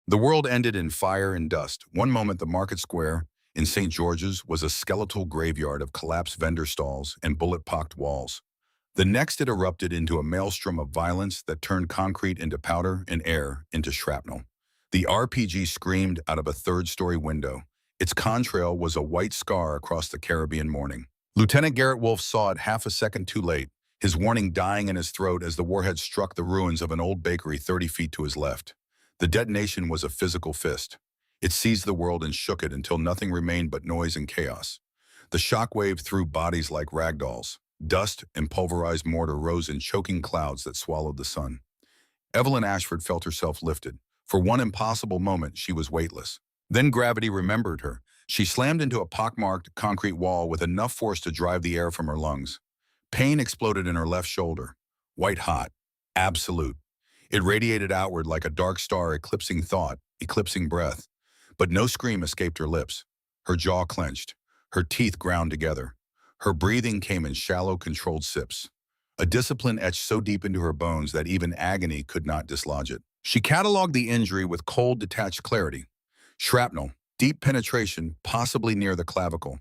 The world ended in fire and dust. One moment, the market square in St. George's was a skeletal graveyard of collapsed vendor stalls and bullet-pocked walls. The next, it erupted into a maelstrom of violence that turned concrete into powder and air into shrapnel. The RPG screamed out of a third-story window. Its contrail was a white scar across the Caribbean morning. Lieutenant Garrett Wolfe saw it half a second too late, his warning dying in his throat as the warhead struck the ruins of an old bakery 30 feet to his left. The detonation was a physical fist. It seized the world and shook it until nothing remained but noise and chaos. The shockwave threw bodies like ragdolls. Dust and pulverized mortar rose in choking clouds that swallowed the sun. Evelyn Ashford felt herself lifted. For one impossible moment, she was weightless. Then gravity remembered her. She slammed into a pockmarked concrete wall with enough force to drive the air from her lungs. Pain exploded in her left shoulder. White hot. Absolute. It radiated outward like a dark star eclipsing thought, eclipsing breath. But no scream escaped her lips. Her jaw clenched. Her teeth ground together. Her breathing came in shallow, controlled sips. A discipline etched so deep into her bones that even agony could not dislodge it. She cataloged the injury with cold, detached clarity. Shrapnel, deep penetration, possibly near the clavicle.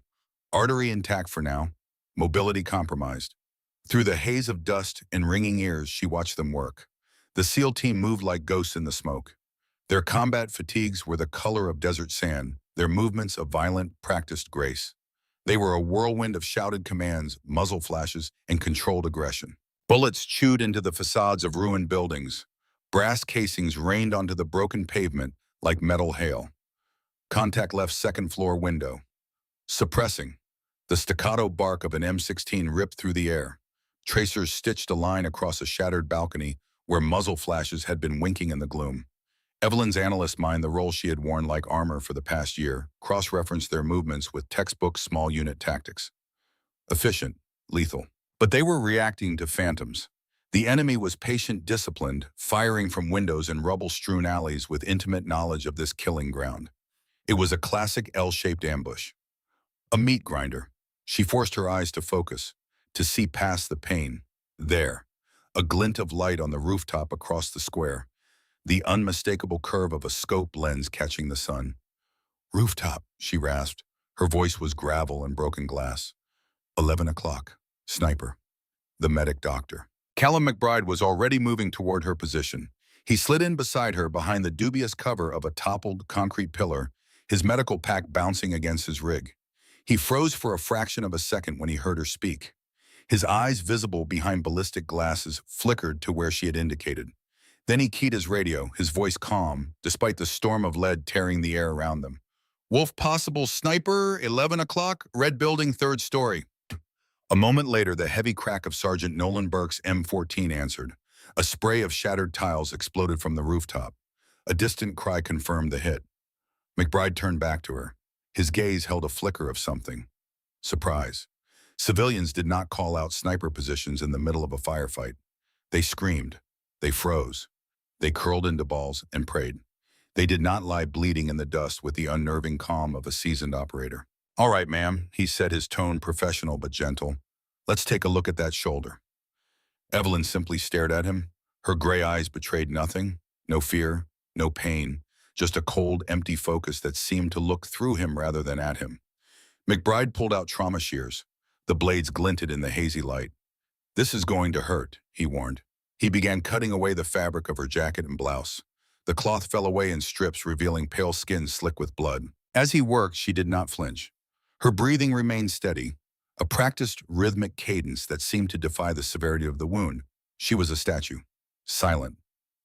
Artery intact for now, mobility compromised. Through the haze of dust and ringing ears, she watched them work. The SEAL team moved like ghosts in the smoke. Their combat fatigues were the color of desert sand, their movements of violent, practiced grace. They were a whirlwind of shouted commands, muzzle flashes, and controlled aggression. Bullets chewed into the facades of ruined buildings. Brass casings rained onto the broken pavement like metal hail. Contact left second-floor window. Suppressing. The staccato bark of an M16 ripped through the air. Tracers stitched a line across a shattered balcony where muzzle flashes had been winking in the gloom. Evelyn's analyst mind, the role she had worn like armor for the past year, cross-referenced their movements with textbook small unit tactics. Efficient, lethal. But they were reacting to phantoms. The enemy was patient, disciplined, firing from windows and rubble-strewn alleys with intimate knowledge of this killing ground. It was a classic L-shaped ambush. A meat grinder. She forced her eyes to focus, to see past the pain. There, a glint of light on the rooftop across the square. The unmistakable curve of a scope lens catching the sun. "Rooftop," she rasped. Her voice was gravel and broken glass. 11 o'clock. Sniper. The medic doctor. Callum McBride was already moving toward her position. He slid in beside her behind the dubious cover of a toppled concrete pillar, his medical pack bouncing against his rig. He froze for a fraction of a second when he heard her speak. His eyes, visible behind ballistic glasses, flickered to where she had indicated. Then he keyed his radio, his voice calm, despite the storm of lead tearing the air around them. "Wolf possible sniper, 11 o'clock, red building, third story." A moment later, the heavy crack of Sergeant Nolan Burke's M14 answered. A spray of shattered tiles exploded from the rooftop. A distant cry confirmed the hit. McBride turned back to her. His gaze held a flicker of something. Surprise. Civilians did not call out sniper positions in the middle of a firefight. They screamed. They froze. They curled into balls and prayed. They did not lie bleeding in the dust with the unnerving calm of a seasoned operator. "All right, ma'am," he said, his tone professional but gentle. "Let's take a look at that shoulder." Evelyn simply stared at him. Her gray eyes betrayed nothing. No fear, no pain, just a cold, empty focus that seemed to look through him rather than at him. McBride pulled out trauma shears. The blades glinted in the hazy light. "This is going to hurt," he warned. He began cutting away the fabric of her jacket and blouse. The cloth fell away in strips, revealing pale skin slick with blood. As he worked, she did not flinch. Her breathing remained steady, a practiced rhythmic cadence that seemed to defy the severity of the wound. She was a statue, silent,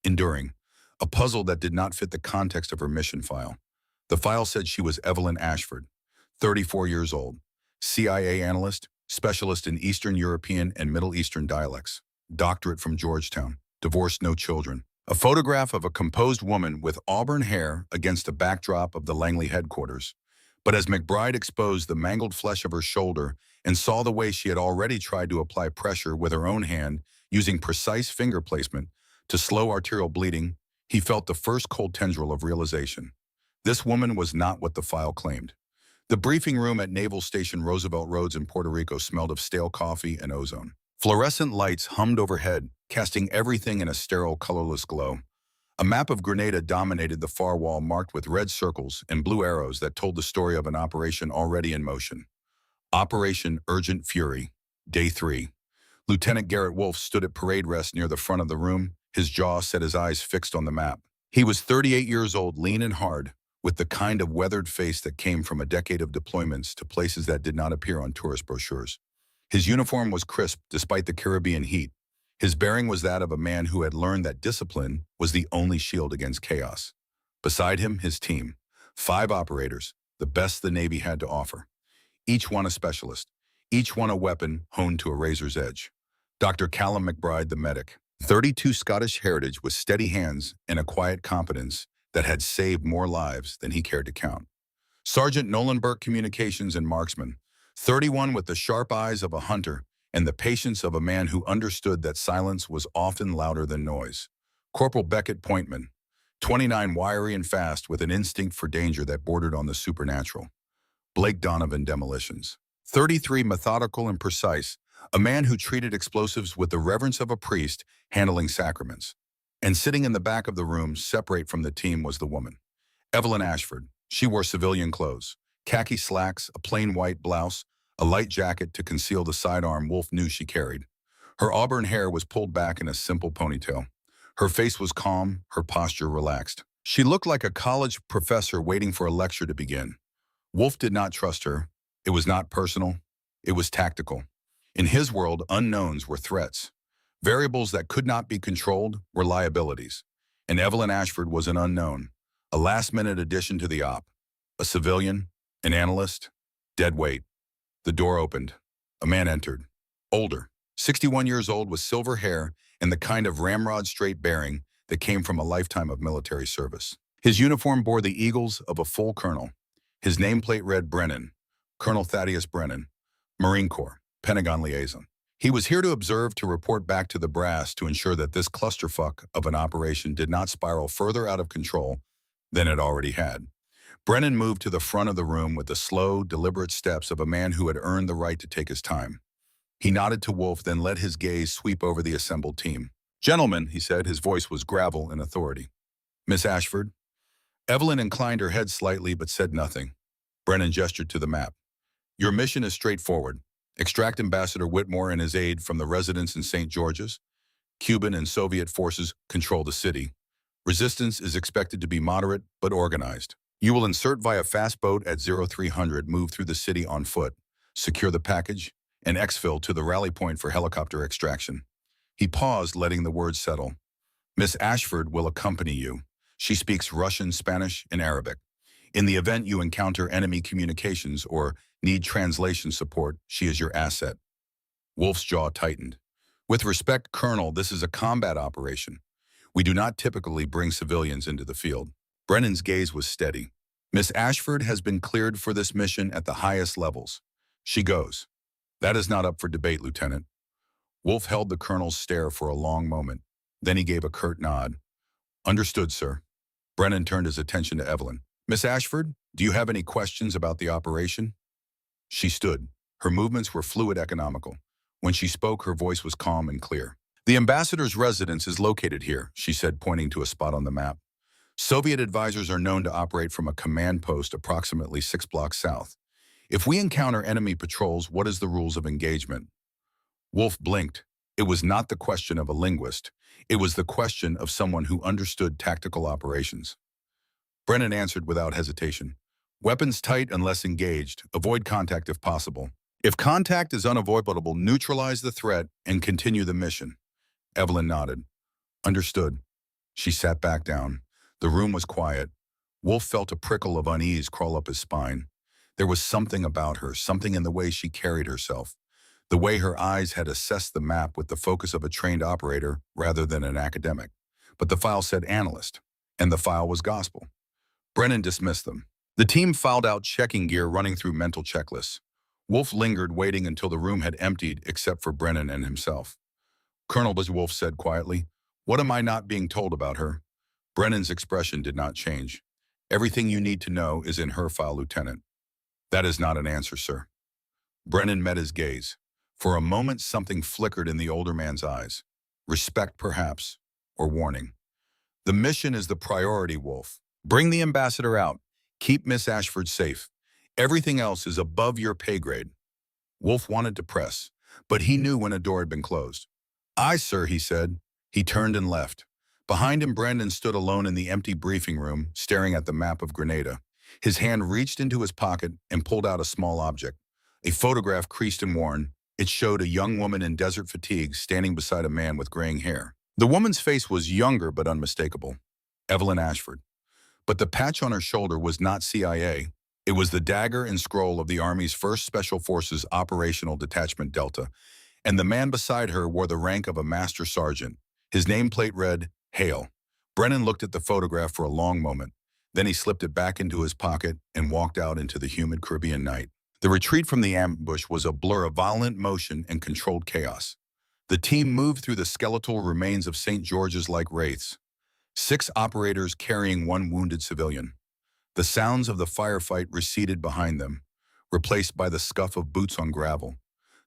enduring, a puzzle that did not fit the context of her mission file. The file said she was Evelyn Ashford, 34 years old, CIA analyst, specialist in Eastern European and Middle Eastern dialects, doctorate from Georgetown, divorced, no children. A photograph of a composed woman with auburn hair against a backdrop of the Langley headquarters. But as McBride exposed the mangled flesh of her shoulder and saw the way she had already tried to apply pressure with her own hand, using precise finger placement to slow arterial bleeding, he felt the first cold tendril of realization. This woman was not what the file claimed. The briefing room at Naval Station Roosevelt Roads in Puerto Rico smelled of stale coffee and ozone. Fluorescent lights hummed overhead, casting everything in a sterile, colorless glow. A map of Grenada dominated the far wall marked with red circles and blue arrows that told the story of an operation already in motion. Operation Urgent Fury, Day 3. Lieutenant Garrett Wolf stood at parade rest near the front of the room, his jaw set, his eyes fixed on the map. He was 38 years old, lean and hard, with the kind of weathered face that came from a decade of deployments to places that did not appear on tourist brochures. His uniform was crisp despite the Caribbean heat. His bearing was that of a man who had learned that discipline was the only shield against chaos. Beside him, his team, 5 operators, the best the Navy had to offer. Each one a specialist, each one a weapon honed to a razor's edge. Dr. Callum McBride, the medic, 32 Scottish heritage with steady hands and a quiet competence that had saved more lives than he cared to count. Sergeant Nolan Burke, communications and marksman, 31 with the sharp eyes of a hunter and the patience of a man who understood that silence was often louder than noise. Corporal Beckett Pointman, 29, wiry and fast with an instinct for danger that bordered on the supernatural. Blake Donovan, demolitions, 33, methodical and precise, a man who treated explosives with the reverence of a priest handling sacraments. And sitting in the back of the room, separate from the team, was the woman, Evelyn Ashford. She wore civilian clothes, khaki slacks, a plain white blouse, a light jacket to conceal the sidearm Wolf knew she carried. Her auburn hair was pulled back in a simple ponytail. Her face was calm, her posture relaxed. She looked like a college professor waiting for a lecture to begin. Wolf did not trust her. It was not personal. It was tactical. In his world, unknowns were threats. Variables that could not be controlled were liabilities. And Evelyn Ashford was an unknown, a last-minute addition to the op. A civilian, an analyst, dead weight. The door opened. A man entered. Older, 61 years old, with silver hair and the kind of ramrod-straight bearing that came from a lifetime of military service. His uniform bore the eagles of a full colonel. His nameplate read Brennan, Colonel Thaddeus Brennan, Marine Corps, Pentagon liaison. He was here to observe, to report back to the brass, to ensure that this clusterfuck of an operation did not spiral further out of control than it already had. Brennan moved to the front of the room with the slow, deliberate steps of a man who had earned the right to take his time. He nodded to Wolf, then let his gaze sweep over the assembled team. "Gentlemen," he said, his voice was gravel and authority. "Miss Ashford?" Evelyn inclined her head slightly but said nothing. Brennan gestured to the map. "Your mission is straightforward. Extract Ambassador Whitmore and his aide from the residence in St. George's. Cuban and Soviet forces control the city. Resistance is expected to be moderate but organized. You will insert via fast boat at 0300, move through the city on foot, secure the package, and exfil to the rally point for helicopter extraction." He paused, letting the words settle. "Miss Ashford will accompany you. She speaks Russian, Spanish, and Arabic. In the event you encounter enemy communications or need translation support, she is your asset." Wolf's jaw tightened. "With respect, Colonel, this is a combat operation. We do not typically bring civilians into the field." Brennan's gaze was steady. "Miss Ashford has been cleared for this mission at the highest levels. She goes." "That is not up for debate, Lieutenant." Wolf held the colonel's stare for a long moment. Then he gave a curt nod. "Understood, sir." Brennan turned his attention to Evelyn. "Miss Ashford, do you have any questions about the operation?" She stood. Her movements were fluid, economical. When she spoke, her voice was calm and clear. "The ambassador's residence is located here," she said, pointing to a spot on the map. "Soviet advisors are known to operate from a command post approximately 6 blocks south. If we encounter enemy patrols, what is the rules of engagement?" Wolf blinked. It was not the question of a linguist. It was the question of someone who understood tactical operations. Brennan answered without hesitation. "Weapons tight unless engaged. Avoid contact if possible. If contact is unavoidable, neutralize the threat and continue the mission." Evelyn nodded. "Understood." She sat back down. The room was quiet. Wolf felt a prickle of unease crawl up his spine. There was something about her, something in the way she carried herself, the way her eyes had assessed the map with the focus of a trained operator rather than an academic. But the file said analyst, and the file was gospel. Brennan dismissed them. The team filed out, checking gear, running through mental checklists. Wolf lingered, waiting until the room had emptied except for Brennan and himself. "Colonel," Wolf said quietly, "what am I not being told about her?" Brennan's expression did not change. "Everything you need to know is in her file, Lieutenant." "That is not an answer, sir." Brennan met his gaze. For a moment, something flickered in the older man's eyes. Respect, perhaps, or warning. The mission is the priority, Wolf. Bring the ambassador out. Keep Miss Ashford safe. Everything else is above your pay grade. Wolf wanted to press, but he knew when a door had been closed. Aye, sir, he said. He turned and left. Behind him, Brandon stood alone in the empty briefing room, staring at the map of Grenada. His hand reached into his pocket and pulled out a small object. A photograph creased and worn. It showed a young woman in desert fatigues standing beside a man with graying hair. The woman's face was younger but unmistakable. Evelyn Ashford. But the patch on her shoulder was not CIA. It was the dagger and scroll of the Army's 1st Special Forces Operational Detachment Delta, and the man beside her wore the rank of a master sergeant. His nameplate read, Hale. Brennan looked at the photograph for a long moment. Then he slipped it back into his pocket and walked out into the humid Caribbean night. The retreat from the ambush was a blur of violent motion and controlled chaos. The team moved through the skeletal remains of St. George's like wraiths, 6 operators carrying 1 wounded civilian. The sounds of the firefight receded behind them, replaced by the scuff of boots on gravel,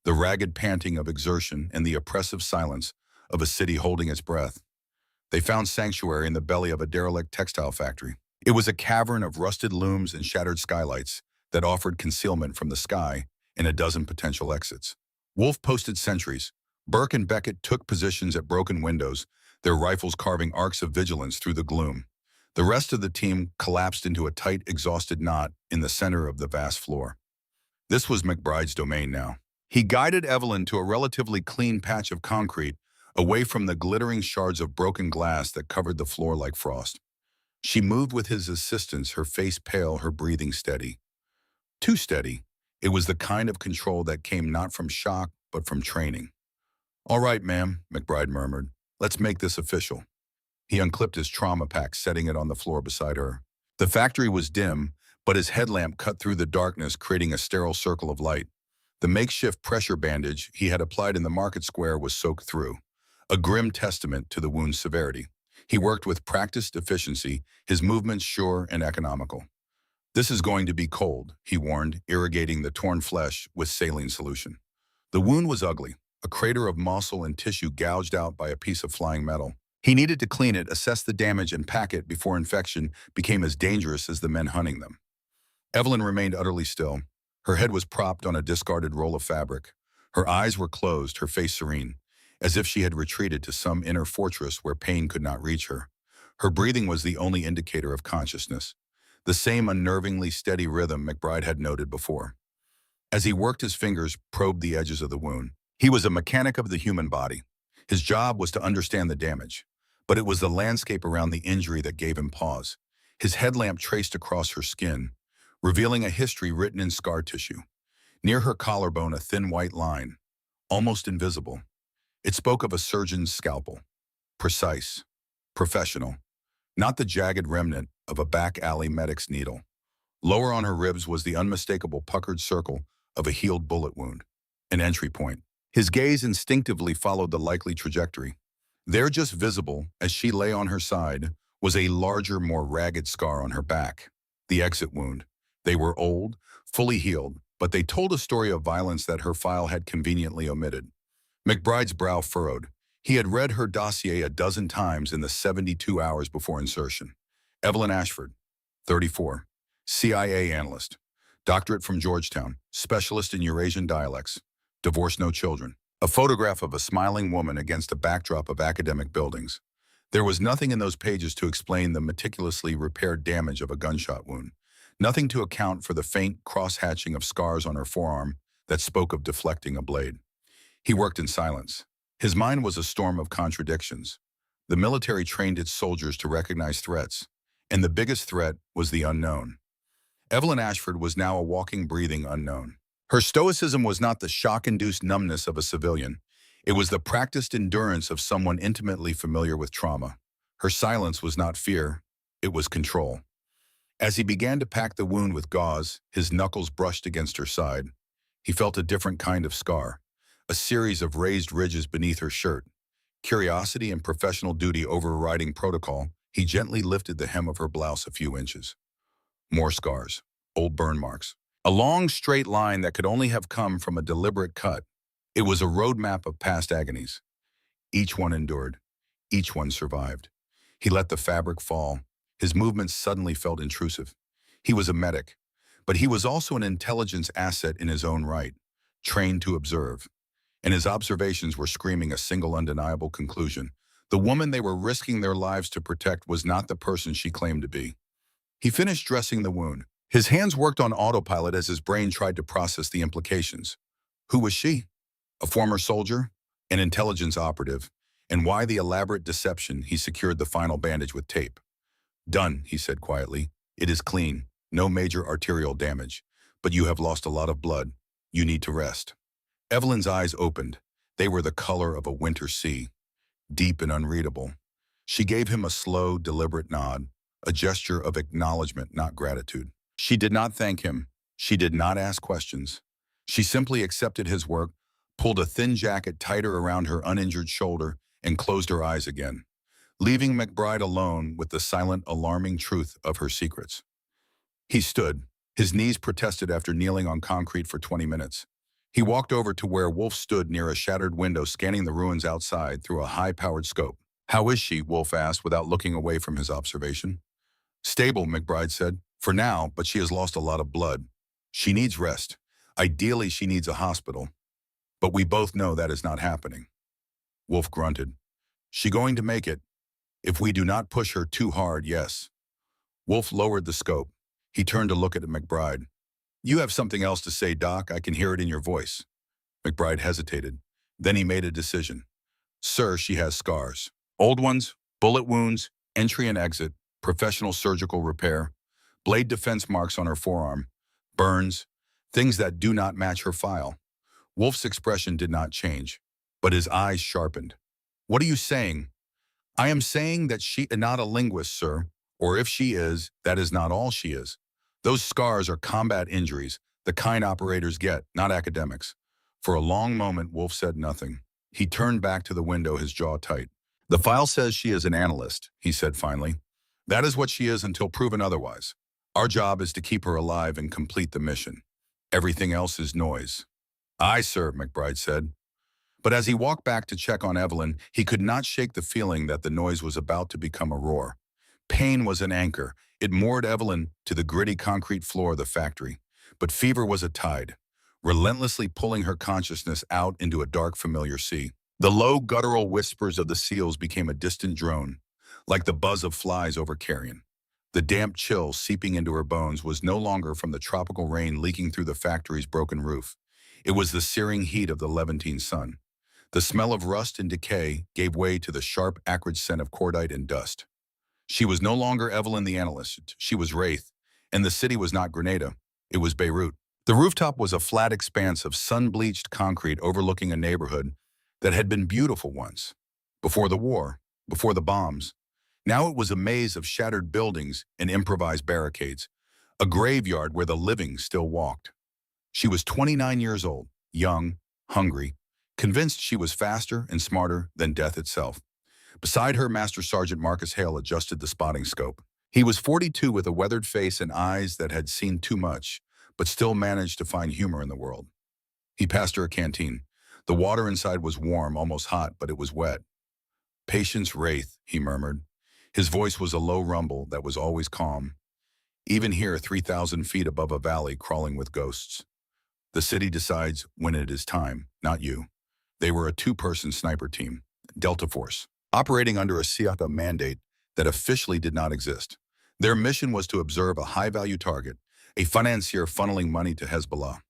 the ragged panting of exertion, and the oppressive silence of a city holding its breath. They found sanctuary in the belly of a derelict textile factory. It was a cavern of rusted looms and shattered skylights that offered concealment from the sky and a dozen potential exits. Wolf posted sentries. Burke and Beckett took positions at broken windows, their rifles carving arcs of vigilance through the gloom. The rest of the team collapsed into a tight, exhausted knot in the center of the vast floor. This was McBride's domain now. He guided Evelyn to a relatively clean patch of concrete, away from the glittering shards of broken glass that covered the floor like frost. She moved with his assistance, her face pale, her breathing steady. Too steady. It was the kind of control that came not from shock, but from training. "All right, ma'am," McBride murmured. "Let's make this official." He unclipped his trauma pack, setting it on the floor beside her. The factory was dim, but his headlamp cut through the darkness, creating a sterile circle of light. The makeshift pressure bandage he had applied in the market square was soaked through, a grim testament to the wound's severity. He worked with practiced efficiency, his movements sure and economical. "This is going to be cold," he warned, irrigating the torn flesh with saline solution. The wound was ugly, a crater of muscle and tissue gouged out by a piece of flying metal. He needed to clean it, assess the damage, and pack it before infection became as dangerous as the men hunting them. Evelyn remained utterly still. Her head was propped on a discarded roll of fabric. Her eyes were closed, her face serene, as if she had retreated to some inner fortress where pain could not reach her. Her breathing was the only indicator of consciousness, the same unnervingly steady rhythm McBride had noted before. As he worked, his fingers probed the edges of the wound. He was a mechanic of the human body. His job was to understand the damage, but it was the landscape around the injury that gave him pause. His headlamp traced across her skin, revealing a history written in scar tissue. Near her collarbone, a thin white line, almost invisible. It spoke of a surgeon's scalpel. Precise, professional, not the jagged remnant of a back alley medic's needle. Lower on her ribs was the unmistakable puckered circle of a healed bullet wound, an entry point. His gaze instinctively followed the likely trajectory. There, just visible as she lay on her side, was a larger, more ragged scar on her back. The exit wound. They were old, fully healed, but they told a story of violence that her file had conveniently omitted. McBride's brow furrowed. He had read her dossier a dozen times in the 72 hours before insertion. Evelyn Ashford, 34, CIA analyst, doctorate from Georgetown, specialist in Eurasian dialects, divorced, no children. A photograph of a smiling woman against a backdrop of academic buildings. There was nothing in those pages to explain the meticulously repaired damage of a gunshot wound. Nothing to account for the faint cross-hatching of scars on her forearm that spoke of deflecting a blade. He worked in silence. His mind was a storm of contradictions. The military trained its soldiers to recognize threats, and the biggest threat was the unknown. Evelyn Ashford was now a walking, breathing unknown. Her stoicism was not the shock-induced numbness of a civilian. It was the practiced endurance of someone intimately familiar with trauma. Her silence was not fear, it was control. As he began to pack the wound with gauze, his knuckles brushed against her side. He felt a different kind of scar, a series of raised ridges beneath her shirt. Curiosity and professional duty overriding protocol, he gently lifted the hem of her blouse a few inches. More scars, old burn marks. A long, straight line that could only have come from a deliberate cut. It was a roadmap of past agonies. Each one endured. Each one survived. He let the fabric fall. His movements suddenly felt intrusive. He was a medic, but he was also an intelligence asset in his own right, trained to observe. And his observations were screaming a single undeniable conclusion. The woman they were risking their lives to protect was not the person she claimed to be. He finished dressing the wound. His hands worked on autopilot as his brain tried to process the implications. Who was she? A former soldier? An intelligence operative? And why the elaborate deception? He secured the final bandage with tape. Done, he said quietly. It is clean. No major arterial damage. But you have lost a lot of blood. You need to rest. Evelyn's eyes opened. They were the color of a winter sea, deep and unreadable. She gave him a slow, deliberate nod, a gesture of acknowledgement, not gratitude. She did not thank him. She did not ask questions. She simply accepted his work, pulled a thin jacket tighter around her uninjured shoulder, and closed her eyes again, leaving McBride alone with the silent, alarming truth of her secrets. He stood. His knees protested after kneeling on concrete for 20 minutes. He walked over to where Wolf stood near a shattered window, scanning the ruins outside through a high-powered scope. How is she? Wolf asked without looking away from his observation. Stable, McBride said. For now, but she has lost a lot of blood. She needs rest. Ideally, she needs a hospital. But we both know that is not happening. Wolf grunted. She going to make it? If we do not push her too hard, yes. Wolf lowered the scope. He turned to look at McBride. You have something else to say, Doc. I can hear it in your voice. McBride hesitated. Then he made a decision. Sir, she has scars. Old ones, bullet wounds, entry and exit, professional surgical repair, blade defense marks on her forearm, burns, things that do not match her file. Wolf's expression did not change, but his eyes sharpened. What are you saying? I am saying that she is not a linguist, sir. Or if she is, that is not all she is. Those scars are combat injuries, the kind operators get, not academics. For a long moment, Wolf said nothing. He turned back to the window, his jaw tight. The file says she is an analyst, he said finally. That is what she is until proven otherwise. Our job is to keep her alive and complete the mission. Everything else is noise. Aye, sir, McBride said. But as he walked back to check on Evelyn, he could not shake the feeling that the noise was about to become a roar. Pain was an anchor. It moored Evelyn to the gritty concrete floor of the factory. But fever was a tide, relentlessly pulling her consciousness out into a dark, familiar sea. The low, guttural whispers of the seals became a distant drone, like the buzz of flies over carrion. The damp chill seeping into her bones was no longer from the tropical rain leaking through the factory's broken roof. It was the searing heat of the Levantine sun. The smell of rust and decay gave way to the sharp, acrid scent of cordite and dust. She was no longer Evelyn the analyst. She was Wraith, and the city was not Grenada. It was Beirut. The rooftop was a flat expanse of sun-bleached concrete overlooking a neighborhood that had been beautiful once, before the war, before the bombs. Now it was a maze of shattered buildings and improvised barricades, a graveyard where the living still walked. She was 29 years old, young, hungry, convinced she was faster and smarter than death itself. Beside her, Master Sergeant Marcus Hale adjusted the spotting scope. He was 42 with a weathered face and eyes that had seen too much, but still managed to find humor in the world. He passed her a canteen. The water inside was warm, almost hot, but it was wet. Patience, Wraith, he murmured. His voice was a low rumble that was always calm. Even here, 3,000 feet above a valley crawling with ghosts. The city decides when it is time, not you. They were a two-person sniper team, Delta Force, operating under a SIATA mandate that officially did not exist. Their mission was to observe a high-value target, a financier funneling money to Hezbollah.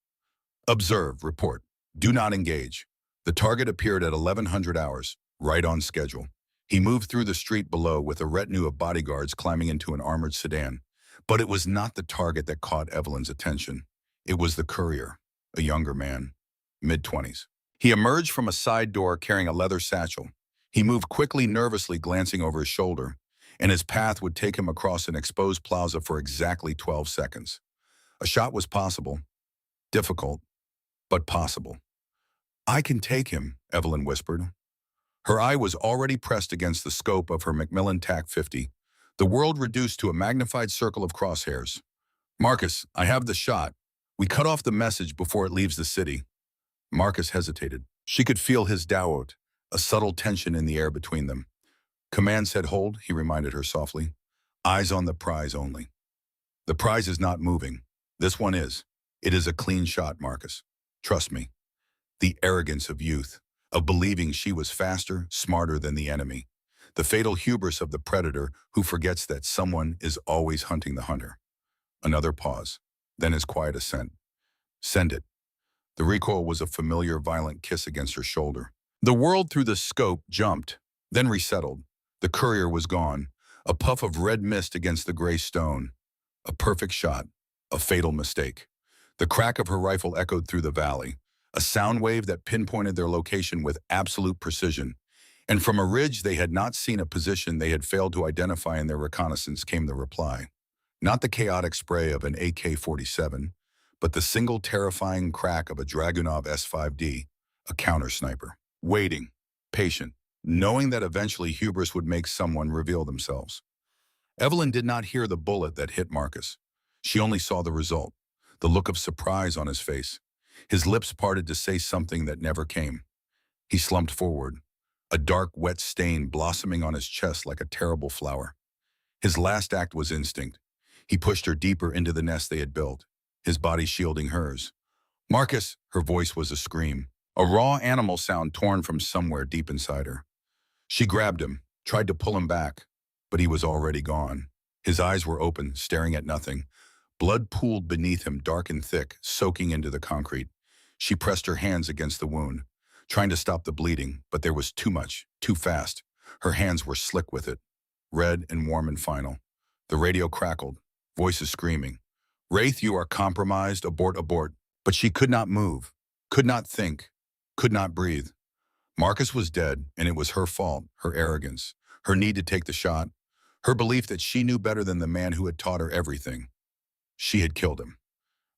Observe, report, do not engage. The target appeared at 1100 hours, right on schedule. He moved through the street below with a retinue of bodyguards climbing into an armored sedan. But it was not the target that caught Evelyn's attention. It was the courier, a younger man, mid-20s. He emerged from a side door carrying a leather satchel. He moved quickly, nervously glancing over his shoulder, and his path would take him across an exposed plaza for exactly 12 seconds. A shot was possible. Difficult, but possible. I can take him, Evelyn whispered. Her eye was already pressed against the scope of her Macmillan TAC-50, the world reduced to a magnified circle of crosshairs. Marcus, I have the shot. We cut off the message before it leaves the city. Marcus hesitated. She could feel his doubt, a subtle tension in the air between them. Command said hold, he reminded her softly. Eyes on the prize only. The prize is not moving. This one is. It is a clean shot, Marcus. Trust me. The arrogance of youth, of believing she was faster, smarter than the enemy. The fatal hubris of the predator who forgets that someone is always hunting the hunter. Another pause, then his quiet assent. Send it. The recoil was a familiar, violent kiss against her shoulder. The world through the scope jumped, then resettled. The courier was gone, a puff of red mist against the gray stone. A perfect shot, a fatal mistake. The crack of her rifle echoed through the valley, a sound wave that pinpointed their location with absolute precision. And from a ridge they had not seen, a position they had failed to identify in their reconnaissance, came the reply. Not the chaotic spray of an AK-47, but the single terrifying crack of a Dragunov S5D, a counter-sniper. Waiting, patient, knowing that eventually hubris would make someone reveal themselves. Evelyn did not hear the bullet that hit Marcus. She only saw the result, the look of surprise on his face. His lips parted to say something that never came. He slumped forward, a dark, wet stain blossoming on his chest like a terrible flower. His last act was instinct. He pushed her deeper into the nest they had built, his body shielding hers. Marcus, her voice was a scream, a raw animal sound torn from somewhere deep inside her. She grabbed him, tried to pull him back, but he was already gone. His eyes were open, staring at nothing. Blood pooled beneath him, dark and thick, soaking into the concrete. She pressed her hands against the wound, trying to stop the bleeding, but there was too much, too fast. Her hands were slick with it, red and warm and final. The radio crackled, voices screaming. Wraith, you are compromised, abort, abort. But she could not move, could not think, could not breathe. Marcus was dead, and it was her fault, her arrogance, her need to take the shot, her belief that she knew better than the man who had taught her everything. She had killed him.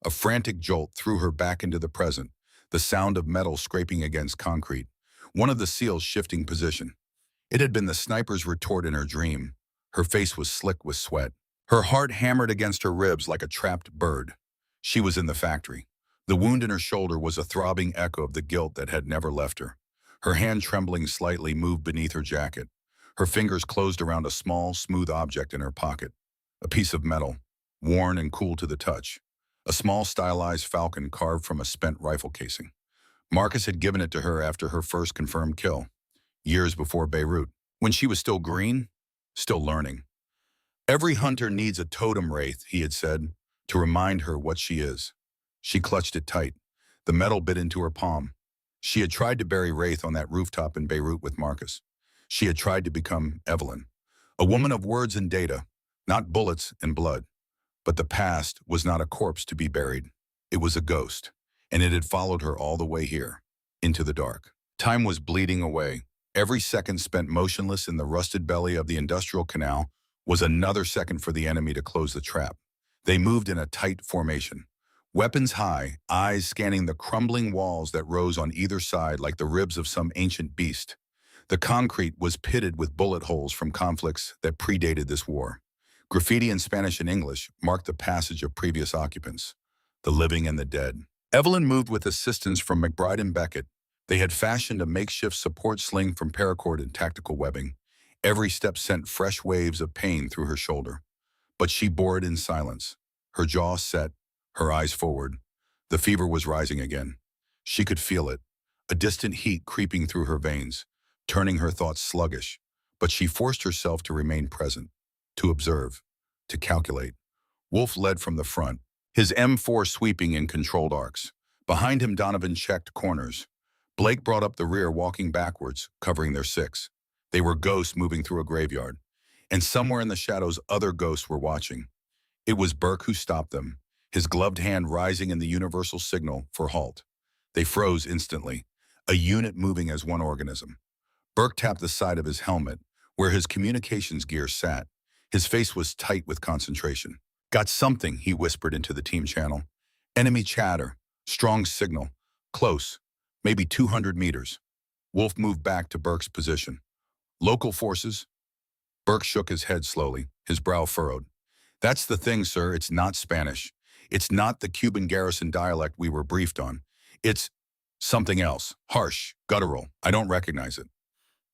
A frantic jolt threw her back into the present, the sound of metal scraping against concrete, one of the seals shifting position. It had been the sniper's retort in her dream. Her face was slick with sweat. Her heart hammered against her ribs like a trapped bird. She was in the factory. The wound in her shoulder was a throbbing echo of the guilt that had never left her. Her hand, trembling slightly, moved beneath her jacket. Her fingers closed around a small, smooth object in her pocket. A piece of metal, worn and cool to the touch. A small, stylized falcon carved from a spent rifle casing. Marcus had given it to her after her first confirmed kill, years before Beirut, when she was still green, still learning. Every hunter needs a totem, Wraith, he had said, to remind her what she is. She clutched it tight. The metal bit into her palm. She had tried to bury Wraith on that rooftop in Beirut with Marcus. She had tried to become Evelyn, a woman of words and data, not bullets and blood. But the past was not a corpse to be buried. It was a ghost, and it had followed her all the way here, into the dark. Time was bleeding away. Every second spent motionless in the rusted belly of the industrial canal was another second for the enemy to close the trap. They moved in a tight formation, weapons high, eyes scanning the crumbling walls that rose on either side like the ribs of some ancient beast. The concrete was pitted with bullet holes from conflicts that predated this war. Graffiti in Spanish and English marked the passage of previous occupants, the living and the dead. Evelyn moved with assistance from McBride and Beckett. They had fashioned a makeshift support sling from paracord and tactical webbing. Every step sent fresh waves of pain through her shoulder. But she bore it in silence, her jaw set, her eyes forward. The fever was rising again. She could feel it, a distant heat creeping through her veins, turning her thoughts sluggish. But she forced herself to remain present, to observe, to calculate. Wolf led from the front, his M4 sweeping in controlled arcs. Behind him, Donovan checked corners. Blake brought up the rear, walking backwards, covering their six. They were ghosts moving through a graveyard. And somewhere in the shadows, other ghosts were watching. It was Burke who stopped them, his gloved hand rising in the universal signal for halt. They froze instantly, a unit moving as one organism. Burke tapped the side of his helmet, where his communications gear sat. His face was tight with concentration. Got something, he whispered into the team channel. Enemy chatter, strong signal, close, maybe 200 meters. Wolf moved back to Burke's position. Local forces? Burke shook his head slowly, his brow furrowed. That's the thing, sir, it's not Spanish. It's not the Cuban garrison dialect we were briefed on. It's something else, harsh, guttural. I don't recognize it.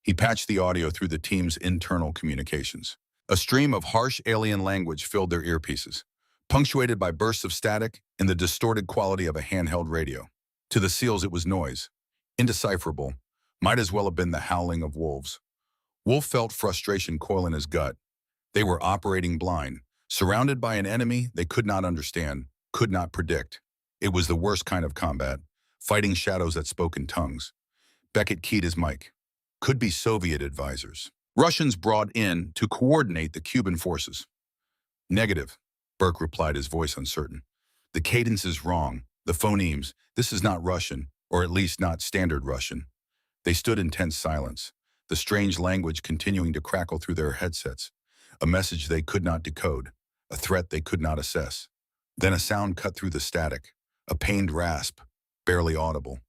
He patched the audio through the team's internal communications. A stream of harsh alien language filled their earpieces, punctuated by bursts of static and the distorted quality of a handheld radio. To the SEALs, it was noise, indecipherable, might as well have been the howling of wolves. Wolf felt frustration coil in his gut. They were operating blind, surrounded by an enemy they could not understand, could not predict. It was the worst kind of combat, fighting shadows that spoke in tongues. Beckett keyed his mic. Could be Soviet advisors. Russians brought in to coordinate the Cuban forces. Negative, Burke replied, his voice uncertain. The cadence is wrong. The phonemes. This is not Russian, or at least not standard Russian. They stood in tense silence, the strange language continuing to crackle through their headsets. A message they could not decode, a threat they could not assess. Then a sound cut through the static, a pained rasp, barely audible.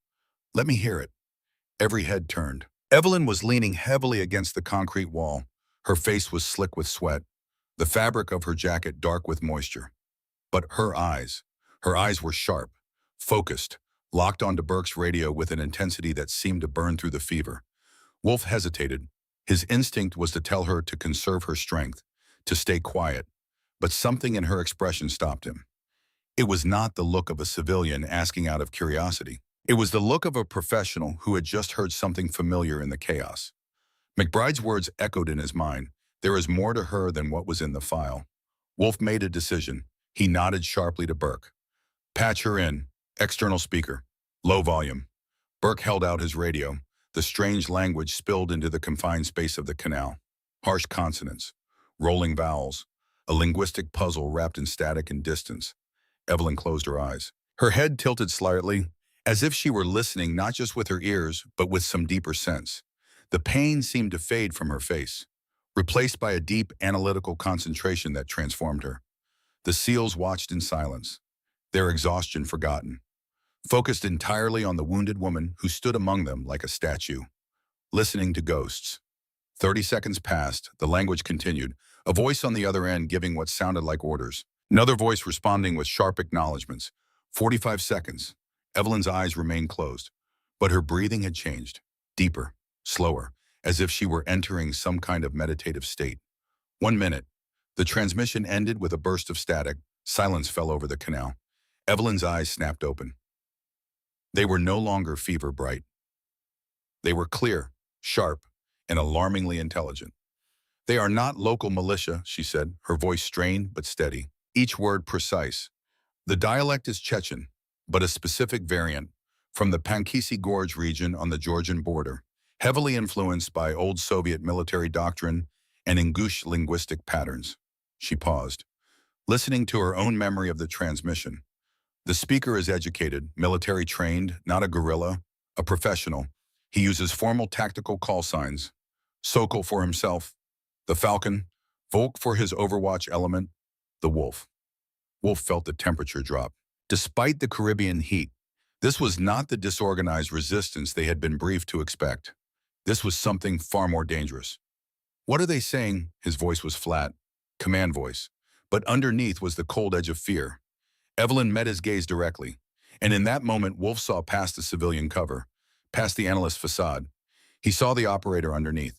Let me hear it. Every head turned. Evelyn was leaning heavily against the concrete wall. Her face was slick with sweat, the fabric of her jacket dark with moisture. But her eyes were sharp, focused, locked onto Burke's radio with an intensity that seemed to burn through the fever. Wolf hesitated. His instinct was to tell her to conserve her strength, to stay quiet, but something in her expression stopped him. It was not the look of a civilian asking out of curiosity. It was the look of a professional who had just heard something familiar in the chaos. McBride's words echoed in his mind. There is more to her than what was in the file. Wolf made a decision. He nodded sharply to Burke. Patch her in. External speaker. Low volume. Burke held out his radio. The strange language spilled into the confined space of the canal. Harsh consonants. Rolling vowels. A linguistic puzzle wrapped in static and distance. Evelyn closed her eyes. Her head tilted slightly, as if she were listening not just with her ears, but with some deeper sense. The pain seemed to fade from her face, replaced by a deep analytical concentration that transformed her. The SEALs watched in silence, their exhaustion forgotten, focused entirely on the wounded woman who stood among them like a statue, listening to ghosts. 30 seconds passed, the language continued, a voice on the other end giving what sounded like orders, another voice responding with sharp acknowledgments. 45 seconds. Evelyn's eyes remained closed, but her breathing had changed, deeper, slower, as if she were entering some kind of meditative state. 1 minute. The transmission ended with a burst of static. Silence fell over the canal. Evelyn's eyes snapped open. They were no longer fever bright. They were clear, sharp, and alarmingly intelligent. They are not local militia, she said, her voice strained but steady, each word precise. The dialect is Chechen, but a specific variant, from the Pankisi Gorge region on the Georgian border, heavily influenced by old Soviet military doctrine and Ingush linguistic patterns. She paused, listening to her own memory of the transmission. The speaker is educated, military trained, not a guerrilla, a professional. He uses formal tactical call signs. Sokol for himself, the Falcon, Volk for his Overwatch element, the Wolf. Wolf felt the temperature drop. Despite the Caribbean heat, this was not the disorganized resistance they had been briefed to expect. This was something far more dangerous. What are they saying? His voice was flat, command voice, but underneath was the cold edge of fear. Evelyn met his gaze directly, and in that moment Wolf saw past the civilian cover, past the analyst's facade. He saw the operator underneath.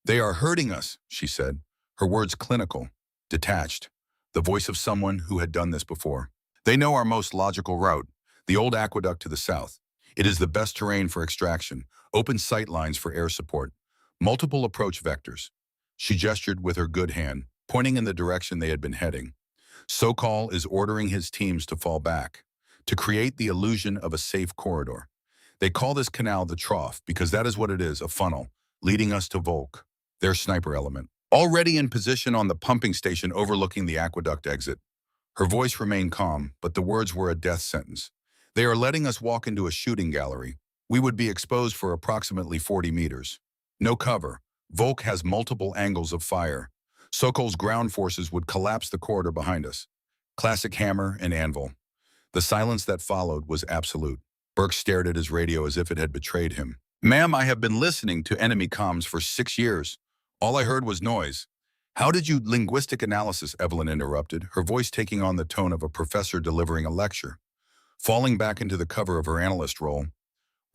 They are hurting us, she said, her words clinical, detached, the voice of someone who had done this before. They know our most logical route, the old aqueduct to the south. It is the best terrain for extraction, open sight lines for air support, multiple approach vectors. She gestured with her good hand, pointing in the direction they had been heading. Sokol is ordering his teams to fall back, to create the illusion of a safe corridor. They call this canal the trough because that is what it is, a funnel, leading us to Volk, their sniper element. Already in position on the pumping station overlooking the aqueduct exit. Her voice remained calm, but the words were a death sentence. They are letting us walk into a shooting gallery. We would be exposed for approximately 40 meters. No cover. Volk has multiple angles of fire. Sokol's ground forces would collapse the corridor behind us. Classic hammer and anvil. The silence that followed was absolute. Burke stared at his radio as if it had betrayed him. Ma'am, I have been listening to enemy comms for 6 years. All I heard was noise. How did you linguistic analysis, Evelyn interrupted, her voice taking on the tone of a professor delivering a lecture. Falling back into the cover of her analyst role,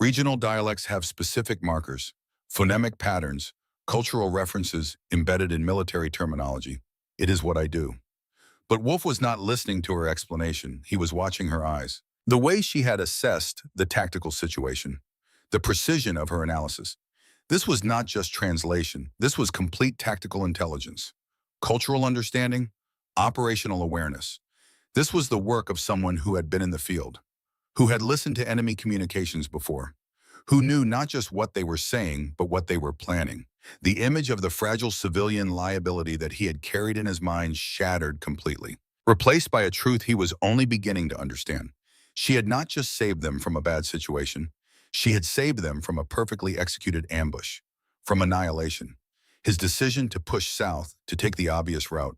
regional dialects have specific markers, phonemic patterns, cultural references embedded in military terminology. It is what I do. But Wolf was not listening to her explanation. He was watching her eyes. The way she had assessed the tactical situation, the precision of her analysis. This was not just translation. This was complete tactical intelligence, cultural understanding, operational awareness. This was the work of someone who had been in the field, who had listened to enemy communications before, who knew not just what they were saying, but what they were planning. The image of the fragile civilian liability that he had carried in his mind shattered completely, replaced by a truth he was only beginning to understand. She had not just saved them from a bad situation, she had saved them from a perfectly executed ambush, from annihilation. His decision to push south, to take the obvious route,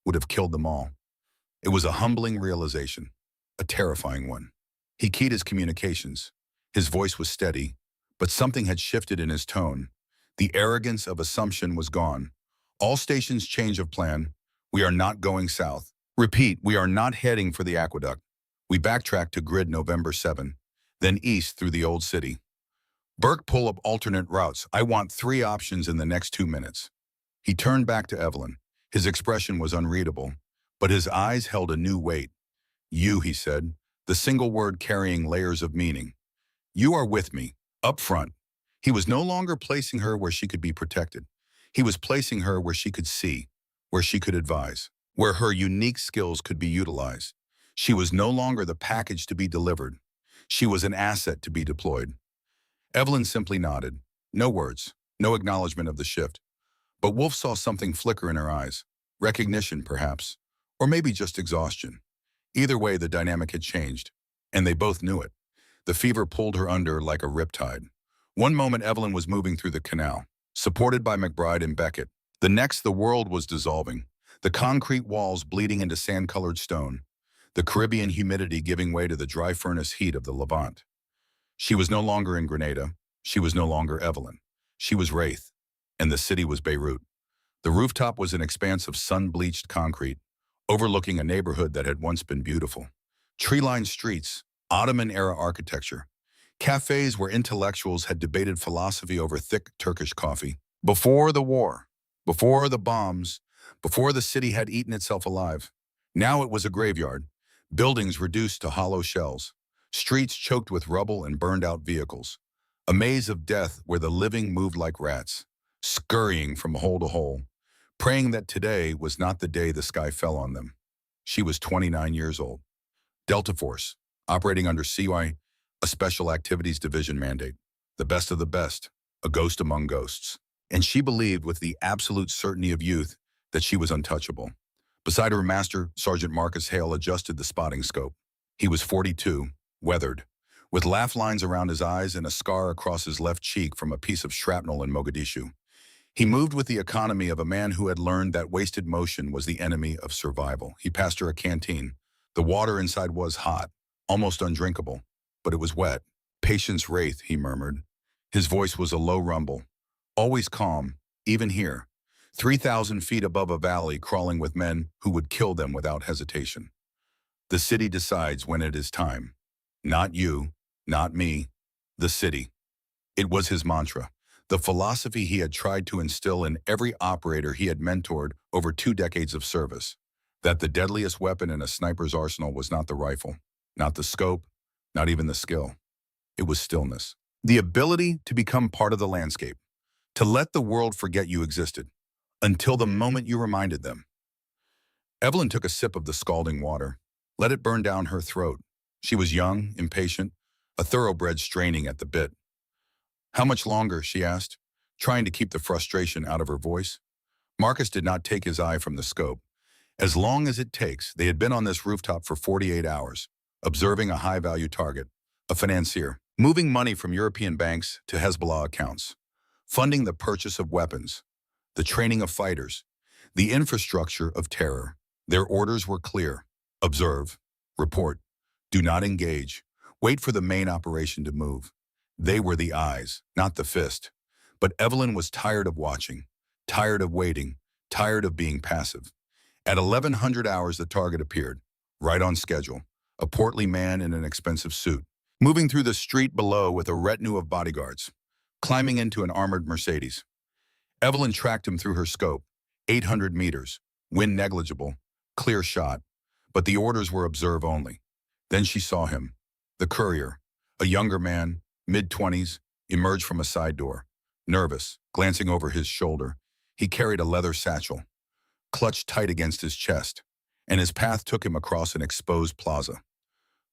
would have killed them all. It was a humbling realization, a terrifying one. He keyed his communications. His voice was steady, but something had shifted in his tone. The arrogance of assumption was gone. All stations change of plan. We are not going south. Repeat, we are not heading for the aqueduct. We backtrack to grid November 7, then east through the old city. Burke, pull up alternate routes. I want 3 options in the next 2 minutes. He turned back to Evelyn. His expression was unreadable, but his eyes held a new weight. You, he said, the single word carrying layers of meaning. You are with me, up front. He was no longer placing her where she could be protected. He was placing her where she could see, where she could advise, where her unique skills could be utilized. She was no longer the package to be delivered. She was an asset to be deployed. Evelyn simply nodded. No words, no acknowledgement of the shift. But Wolf saw something flicker in her eyes. Recognition, perhaps, or maybe just exhaustion. Either way, the dynamic had changed, and they both knew it. The fever pulled her under like a riptide. One moment Evelyn was moving through the canal, supported by McBride and Beckett. The next, the world was dissolving, the concrete walls bleeding into sand-colored stone, the Caribbean humidity giving way to the dry furnace heat of the Levant. She was no longer in Grenada. She was no longer Evelyn. She was Wraith, and the city was Beirut. The rooftop was an expanse of sun-bleached concrete, overlooking a neighborhood that had once been beautiful. Tree-lined streets, Ottoman-era architecture, cafes where intellectuals had debated philosophy over thick Turkish coffee. Before the war, before the bombs, before the city had eaten itself alive. Now it was a graveyard, buildings reduced to hollow shells, streets choked with rubble and burned-out vehicles, a maze of death where the living moved like rats, scurrying from hole to hole, praying that today was not the day the sky fell on them. She was 29 years old. Delta Force, operating under CY, a Special Activities Division mandate, the best of the best, a ghost among ghosts. And she believed with the absolute certainty of youth that she was untouchable. Beside her master, Sergeant Marcus Hale adjusted the spotting scope. He was 42, weathered, with laugh lines around his eyes and a scar across his left cheek from a piece of shrapnel in Mogadishu. He moved with the economy of a man who had learned that wasted motion was the enemy of survival. He passed her a canteen. The water inside was hot, almost undrinkable, but it was wet. Patience Wraith, he murmured. His voice was a low rumble, always calm, even here, 3,000 feet above a valley crawling with men who would kill them without hesitation. The city decides when it is time. Not you, not me, the city. It was his mantra, the philosophy he had tried to instill in every operator he had mentored over 2 decades of service, that the deadliest weapon in a sniper's arsenal was not the rifle, not the scope, not even the skill. It was stillness. The ability to become part of the landscape, to let the world forget you existed, until the moment you reminded them. Evelyn took a sip of the scalding water, let it burn down her throat. She was young, impatient, a thoroughbred straining at the bit. How much longer, she asked, trying to keep the frustration out of her voice. Marcus did not take his eye from the scope. As long as it takes, they had been on this rooftop for 48 hours, observing a high-value target, a financier, moving money from European banks to Hezbollah accounts, funding the purchase of weapons, the training of fighters, the infrastructure of terror. Their orders were clear. Observe, report, do not engage, wait for the main operation to move. They were the eyes, not the fist. But Evelyn was tired of watching, tired of waiting, tired of being passive. At 1100 hours, the target appeared, right on schedule, a portly man in an expensive suit, moving through the street below with a retinue of bodyguards. climbing into an armored Mercedes. Evelyn tracked him through her scope. 800 meters. Wind negligible. Clear shot. But the orders were observe only. Then she saw him. The courier, a younger man, mid-20s, emerged from a side door. Nervous, glancing over his shoulder. He carried a leather satchel, clutched tight against his chest, and his path took him across an exposed plaza.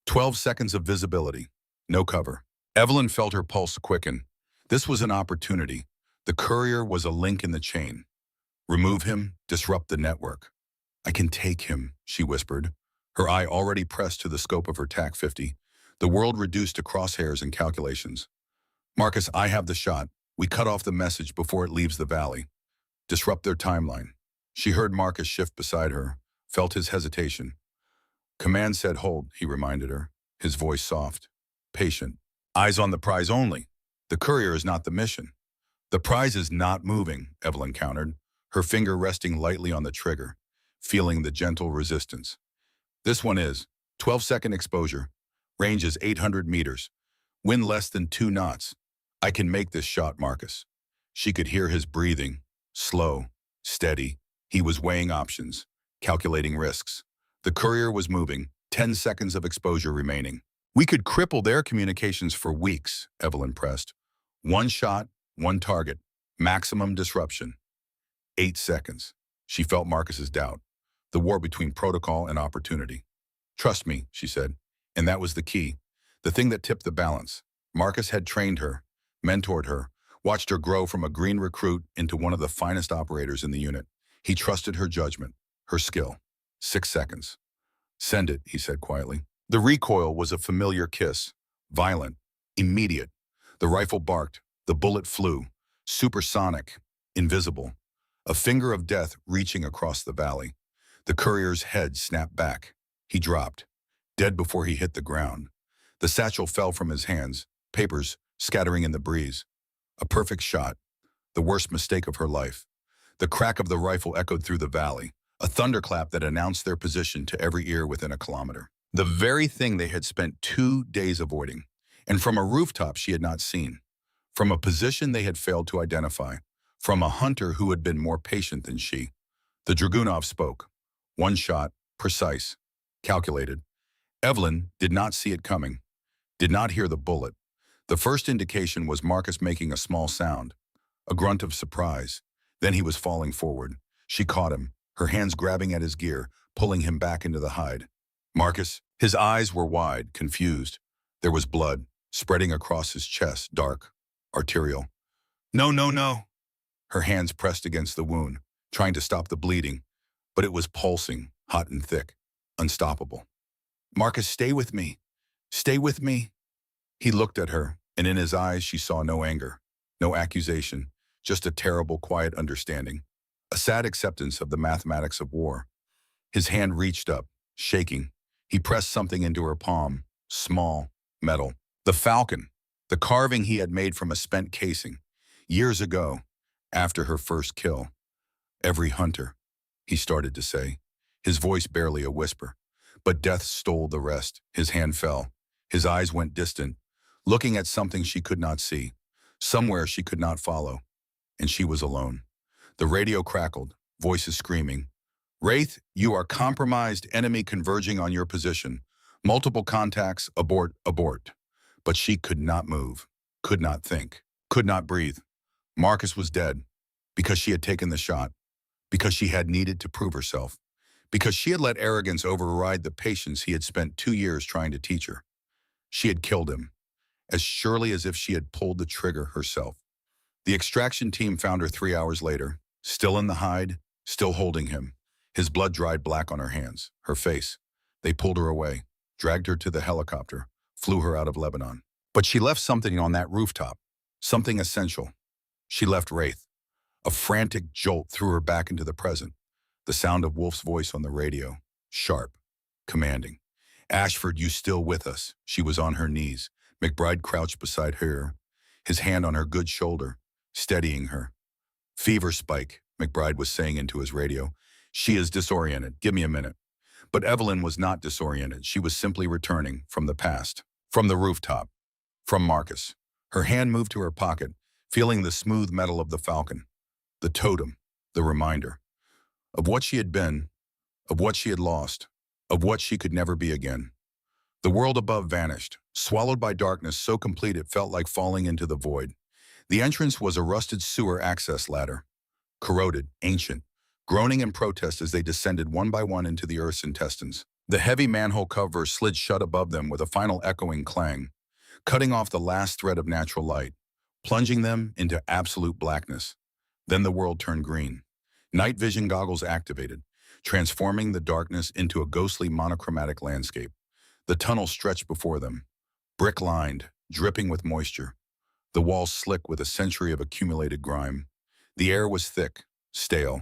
12 seconds of visibility. No cover. Evelyn felt her pulse quicken. This was an opportunity. The courier was a link in the chain. Remove him, disrupt the network. I can take him, she whispered, her eye already pressed to the scope of her TAC-50. The world reduced to crosshairs and calculations. Marcus, I have the shot. We cut off the message before it leaves the valley. Disrupt their timeline. She heard Marcus shift beside her, felt his hesitation. Command said hold, he reminded her, his voice soft, patient. Eyes on the prize only. The courier is not the mission. The prize is not moving, Evelyn countered, her finger resting lightly on the trigger, feeling the gentle resistance. This one is. 12-second exposure. Range is 800 meters. Wind less than 2 knots. I can make this shot, Marcus. She could hear his breathing. Slow, steady. He was weighing options, calculating risks. The courier was moving. 10 seconds of exposure remaining. We could cripple their communications for weeks, Evelyn pressed. One shot, one target. Maximum disruption. 8 seconds. She felt Marcus's doubt. The war between protocol and opportunity. Trust me, she said. And that was the key. The thing that tipped the balance. Marcus had trained her, mentored her, watched her grow from a green recruit into one of the finest operators in the unit. He trusted her judgment, her skill. 6 seconds. Send it, he said quietly. The recoil was a familiar kiss. Violent, immediate. The rifle barked. The bullet flew. Supersonic, invisible. A finger of death reaching across the valley. The courier's head snapped back. He dropped, dead before he hit the ground. The satchel fell from his hands, papers scattering in the breeze. A perfect shot, the worst mistake of her life. The crack of the rifle echoed through the valley, a thunderclap that announced their position to every ear within a kilometer. The very thing they had spent 2 days avoiding, and from a rooftop she had not seen, from a position they had failed to identify, from a hunter who had been more patient than she. The Dragunov spoke. One shot, precise, calculated. Evelyn did not see it coming, did not hear the bullet. The first indication was Marcus making a small sound, a grunt of surprise. Then he was falling forward. She caught him, her hands grabbing at his gear, pulling him back into the hide. Marcus, his eyes were wide, confused. There was blood, spreading across his chest, dark, arterial. No, no, no. Her hands pressed against the wound, trying to stop the bleeding, but it was pulsing, hot and thick, unstoppable. Marcus, stay with me. Stay with me. He looked at her, and in his eyes she saw no anger, no accusation, just a terrible, quiet understanding, a sad acceptance of the mathematics of war. His hand reached up, shaking. He pressed something into her palm, small, metal. The falcon, the carving he had made from a spent casing, years ago, after her first kill. Every hunter, he started to say, his voice barely a whisper. But death stole the rest. His hand fell. His eyes went distant, looking at something she could not see, somewhere she could not follow. And she was alone. The radio crackled, voices screaming. Wraith, you are compromised, enemy converging on your position. Multiple contacts, abort, abort. But she could not move, could not think, could not breathe. Marcus was dead, because she had taken the shot, because she had needed to prove herself, because she had let arrogance override the patience he had spent 2 years trying to teach her. She had killed him, as surely as if she had pulled the trigger herself. The extraction team found her 3 hours later, still in the hide, still holding him, his blood dried black on her hands, her face. They pulled her away, dragged her to the helicopter, flew her out of Lebanon. But she left something on that rooftop, something essential. She left Wraith. A frantic jolt threw her back into the present. The sound of Wolf's voice on the radio, sharp, commanding. Ashford, you still with us? She was on her knees. McBride crouched beside her, his hand on her good shoulder, steadying her. Fever spike, McBride was saying into his radio. She is disoriented. Give me a minute. But Evelyn was not disoriented. She was simply returning from the past, from the rooftop, from Marcus. Her hand moved to her pocket, feeling the smooth metal of the falcon, the totem, the reminder of what she had been, of what she had lost, of what she could never be again. The world above vanished, swallowed by darkness so complete it felt like falling into the void. The entrance was a rusted sewer access ladder, corroded, ancient, groaning in protest as they descended one by one into the earth's intestines. The heavy manhole cover slid shut above them with a final echoing clang, cutting off the last thread of natural light, plunging them into absolute blackness. Then the world turned green. Night vision goggles activated, transforming the darkness into a ghostly monochromatic landscape. The tunnel stretched before them, brick-lined, dripping with moisture. The walls slick with a century of accumulated grime. The air was thick, stale.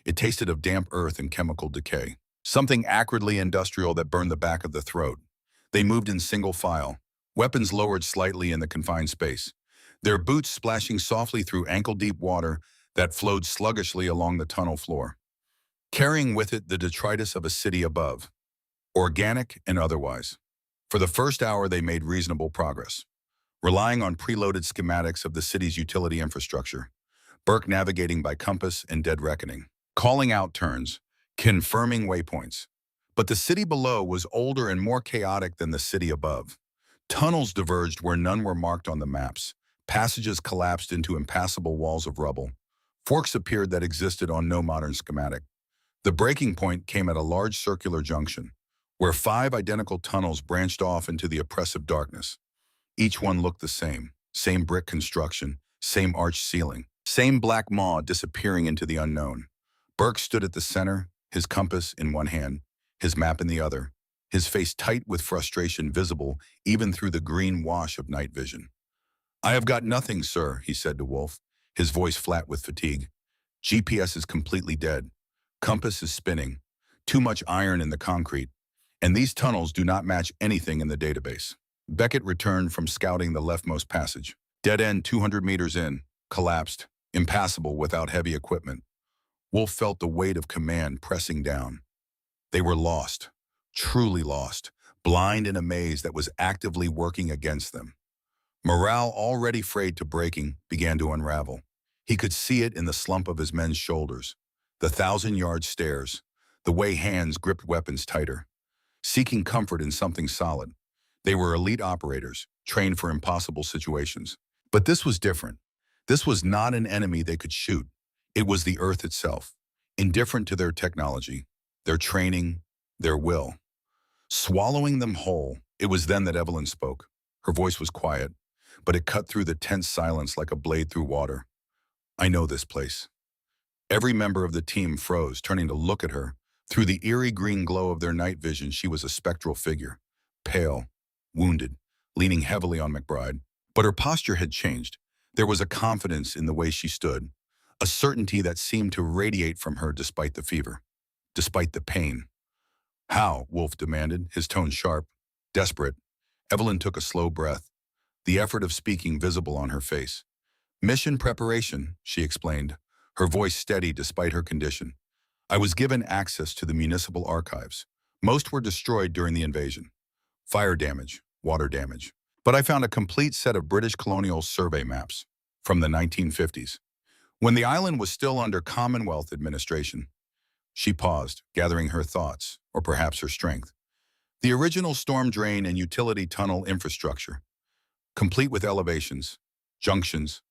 It tasted of damp earth and chemical decay. Something acridly industrial that burned the back of the throat. They moved in single file, weapons lowered slightly in the confined space, their boots splashing softly through ankle-deep water that flowed sluggishly along the tunnel floor, carrying with it the detritus of a city above, organic and otherwise. For the first hour, they made reasonable progress, relying on preloaded schematics of the city's utility infrastructure, Burke navigating by compass and dead reckoning, calling out turns, confirming waypoints. But the city below was older and more chaotic than the city above. Tunnels diverged where none were marked on the maps. Passages collapsed into impassable walls of rubble. Forks appeared that existed on no modern schematic. The breaking point came at a large circular junction, where 5 identical tunnels branched off into the oppressive darkness. Each one looked the same brick construction, same arched ceiling, same black maw disappearing into the unknown. Burke stood at the center, his compass in one hand, his map in the other, his face tight with frustration visible even through the green wash of night vision. "I have got nothing, sir," he said to Wolf, his voice flat with fatigue. "GPS is completely dead. Compass is spinning. Too much iron in the concrete. And these tunnels do not match anything in the database." Beckett returned from scouting the leftmost passage. Dead end 200 meters in, collapsed, impassable without heavy equipment. Wolf felt the weight of command pressing down. They were lost, truly lost, blind in a maze that was actively working against them. Morale, already frayed to breaking, began to unravel. He could see it in the slump of his men's shoulders, the 1,000-yard stares, the way hands gripped weapons tighter, seeking comfort in something solid. They were elite operators, trained for impossible situations. But this was different. This was not an enemy they could shoot. It was the Earth itself, indifferent to their technology, their training, their will. Swallowing them whole, it was then that Evelyn spoke. Her voice was quiet, but it cut through the tense silence like a blade through water. "I know this place." Every member of the team froze, turning to look at her. Through the eerie green glow of their night vision, she was a spectral figure, pale, wounded, leaning heavily on McBride. But her posture had changed. There was a confidence in the way she stood, a certainty that seemed to radiate from her despite the fever, despite the pain. "How?" Wolf demanded, his tone sharp, desperate. Evelyn took a slow breath, the effort of speaking visible on her face. "Mission preparation," she explained, her voice steady despite her condition. "I was given access to the municipal archives. Most were destroyed during the invasion. Fire damage, water damage. But I found a complete set of British colonial survey maps from the 1950s, when the island was still under Commonwealth administration." She paused, gathering her thoughts, or perhaps her strength. "The original storm drain and utility tunnel infrastructure, complete with elevations, junctions,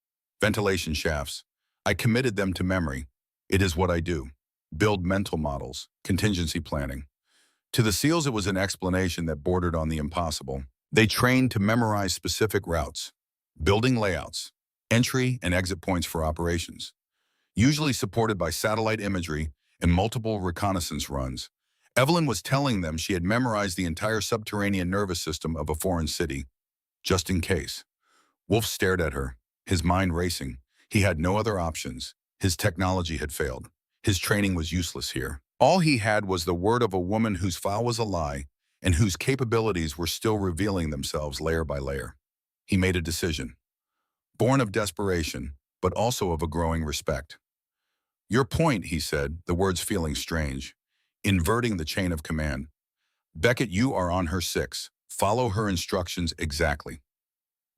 ventilation shafts. I committed them to memory. It is what I do. Build mental models, contingency planning. To the SEALs, it was an explanation that bordered on the impossible. They trained to memorize specific routes, building layouts, entry and exit points for operations, usually supported by satellite imagery and multiple reconnaissance runs. Evelyn was telling them she had memorized the entire subterranean nervous system of a foreign city, just in case. Wolf stared at her, his mind racing. He had no other options. His technology had failed. His training was useless here. All he had was the word of a woman whose file was a lie and whose capabilities were still revealing themselves layer by layer. He made a decision, born of desperation, but also of a growing respect. "Your point," he said, the words feeling strange, inverting the chain of command. "Beckett, you are on her 6. Follow her instructions exactly."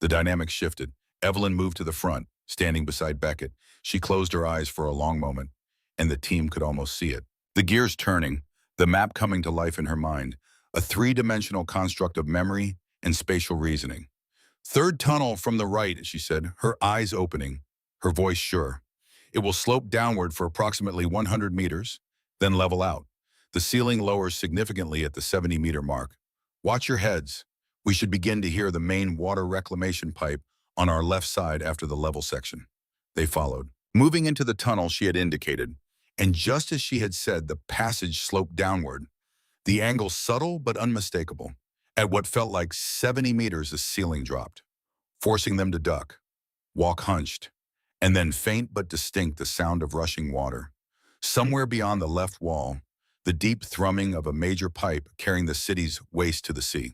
The dynamic shifted. Evelyn moved to the front, Standing beside Beckett, she closed her eyes for a long moment, and the team could almost see it. The gears turning, the map coming to life in her mind, a three-dimensional construct of memory and spatial reasoning. Third tunnel from the right, she said, her eyes opening, her voice sure. It will slope downward for approximately 100 meters, then level out. The ceiling lowers significantly at the 70-meter mark. Watch your heads. We should begin to hear the main water reclamation pipe on our left side after the level section. They followed, moving into the tunnel she had indicated, and just as she had said, the passage sloped downward, the angle subtle but unmistakable. At what felt like 70 meters, the ceiling dropped, forcing them to duck, walk hunched, and then faint but distinct the sound of rushing water. Somewhere beyond the left wall, the deep thrumming of a major pipe carrying the city's waste to the sea.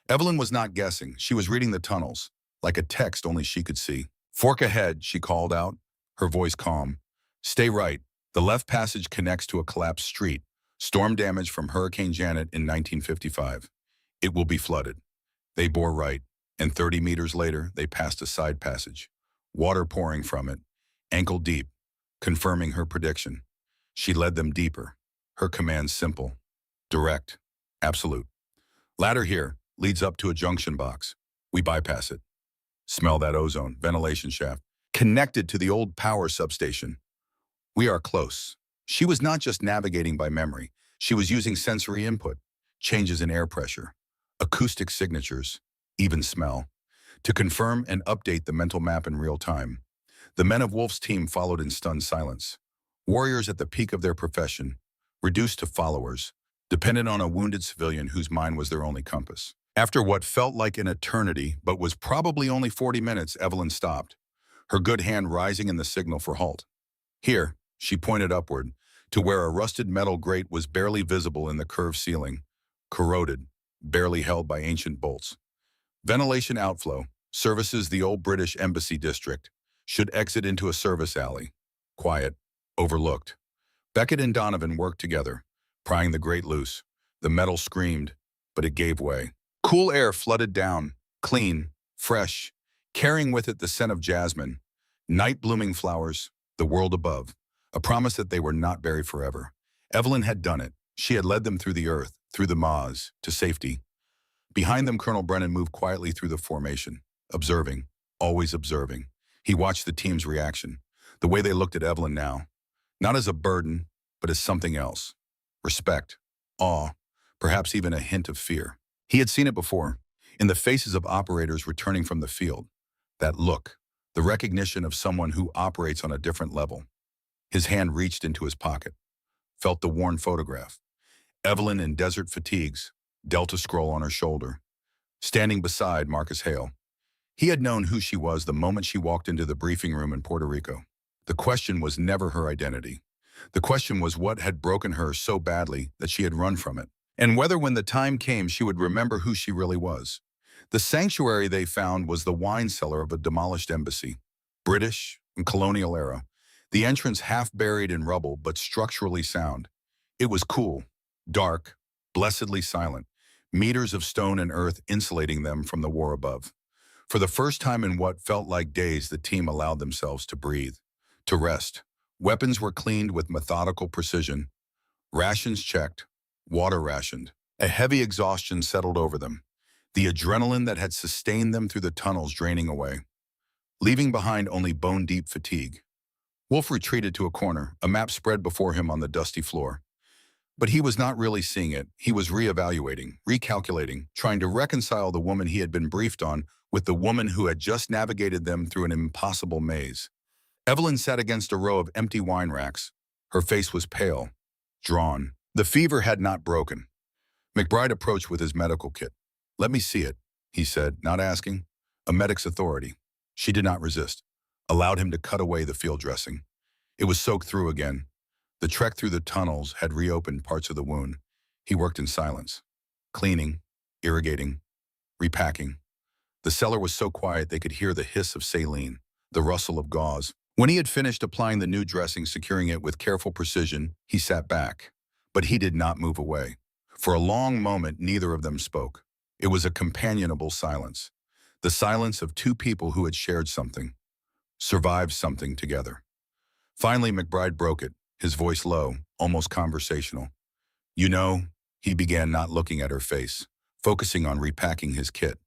Evelyn was not guessing. She was reading the tunnels, like a text only she could see. Fork ahead, she called out, her voice calm. Stay right. The left passage connects to a collapsed street, storm damage from Hurricane Janet in 1955. It will be flooded. They bore right, and 30 meters later, they passed a side passage, water pouring from it, ankle deep, confirming her prediction. She led them deeper, her command simple, direct, absolute. Ladder here leads up to a junction box. We bypass it. Smell that ozone, ventilation shaft, connected to the old power substation. We are close. She was not just navigating by memory. She was using sensory input, changes in air pressure, acoustic signatures, even smell, to confirm and update the mental map in real time. The men of Wolf's team followed in stunned silence. Warriors at the peak of their profession, reduced to followers, dependent on a wounded civilian whose mind was their only compass. After what felt like an eternity, but was probably only 40 minutes, Evelyn stopped, her good hand rising in the signal for halt. Here, she pointed upward, to where a rusted metal grate was barely visible in the curved ceiling, corroded, barely held by ancient bolts. Ventilation outflow, services the old British Embassy district, should exit into a service alley. Quiet, overlooked. Beckett and Donovan worked together, prying the grate loose. The metal screamed, but it gave way. Cool air flooded down, clean, fresh, carrying with it the scent of jasmine, night-blooming flowers, the world above, a promise that they were not buried forever. Evelyn had done it. She had led them through the earth, through the maws, to safety. Behind them, Colonel Brennan moved quietly through the formation, observing, always observing. He watched the team's reaction, the way they looked at Evelyn now, not as a burden, but as something else. Respect, awe, perhaps even a hint of fear. He had seen it before, in the faces of operators returning from the field. That look, the recognition of someone who operates on a different level. His hand reached into his pocket, felt the worn photograph. Evelyn in desert fatigues, Delta scroll on her shoulder, standing beside Marcus Hale. He had known who she was the moment she walked into the briefing room in Puerto Rico. The question was never her identity. The question was what had broken her so badly that she had run from it, and whether when the time came she would remember who she really was. The sanctuary they found was the wine cellar of a demolished embassy, British and colonial era, the entrance half buried in rubble but structurally sound. It was cool, dark, blessedly silent, meters of stone and earth insulating them from the war above. For the first time in what felt like days, the team allowed themselves to breathe, to rest. Weapons were cleaned with methodical precision, rations checked, water rationed. A heavy exhaustion settled over them, the adrenaline that had sustained them through the tunnels draining away, leaving behind only bone-deep fatigue. Wolf retreated to a corner, a map spread before him on the dusty floor. But he was not really seeing it. He was reevaluating, recalculating, trying to reconcile the woman he had been briefed on with the woman who had just navigated them through an impossible maze. Evelyn sat against a row of empty wine racks. Her face was pale, drawn. The fever had not broken. McBride approached with his medical kit. "Let me see it," he said, not asking. A medic's authority. She did not resist, allowed him to cut away the field dressing. It was soaked through again. The trek through the tunnels had reopened parts of the wound. He worked in silence, cleaning, irrigating, repacking. The cellar was so quiet they could hear the hiss of saline, the rustle of gauze. When he had finished applying the new dressing, securing it with careful precision, he sat back. But he did not move away. For a long moment, neither of them spoke. It was a companionable silence, the silence of two people who had shared something. survived something together. Finally, McBride broke it, his voice low, almost conversational. You know, he began, not looking at her face, focusing on repacking his kit.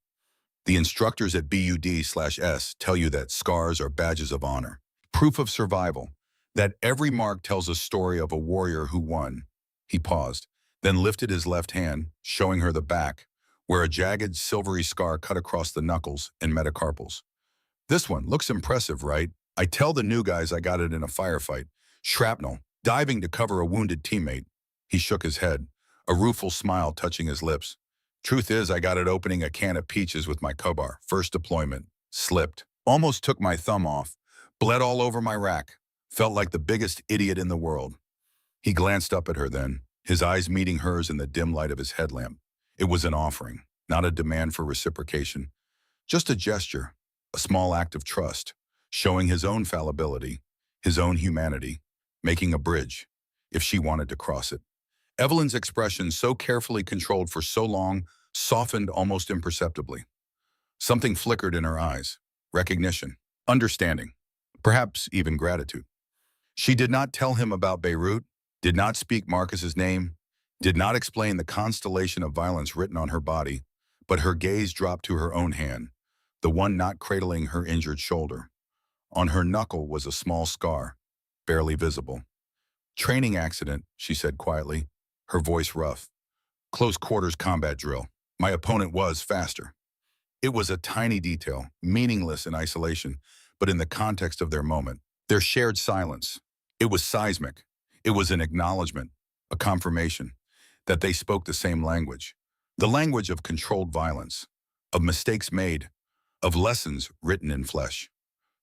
The instructors at BUD/S tell you that scars are badges of honor, proof of survival, that every mark tells a story of a warrior who won. He paused, then lifted his left hand, showing her the back, where a jagged, silvery scar cut across the knuckles and metacarpals. This one looks impressive, right? I tell the new guys I got it in a firefight. Shrapnel, diving to cover a wounded teammate. He shook his head, a rueful smile touching his lips. Truth is, I got it opening a can of peaches with my Kobar. First deployment. Slipped. Almost took my thumb off. Bled all over my rack. Felt like the biggest idiot in the world. He glanced up at her then, his eyes meeting hers in the dim light of his headlamp. It was an offering, not a demand for reciprocation. Just a gesture, a small act of trust, showing his own fallibility, his own humanity, making a bridge, if she wanted to cross it. Evelyn's expression, so carefully controlled for so long, softened almost imperceptibly. Something flickered in her eyes. Recognition, understanding, perhaps even gratitude. She did not tell him about Beirut, did not speak Marcus's name, did not explain the constellation of violence written on her body, but her gaze dropped to her own hand, the one not cradling her injured shoulder. On her knuckle was a small scar, barely visible. Training accident, she said quietly, her voice rough. Close quarters combat drill. My opponent was faster. It was a tiny detail, meaningless in isolation, but in the context of their moment, their shared silence. It was seismic. It was an acknowledgement, a confirmation, that they spoke the same language. The language of controlled violence, of mistakes made, of lessons written in flesh.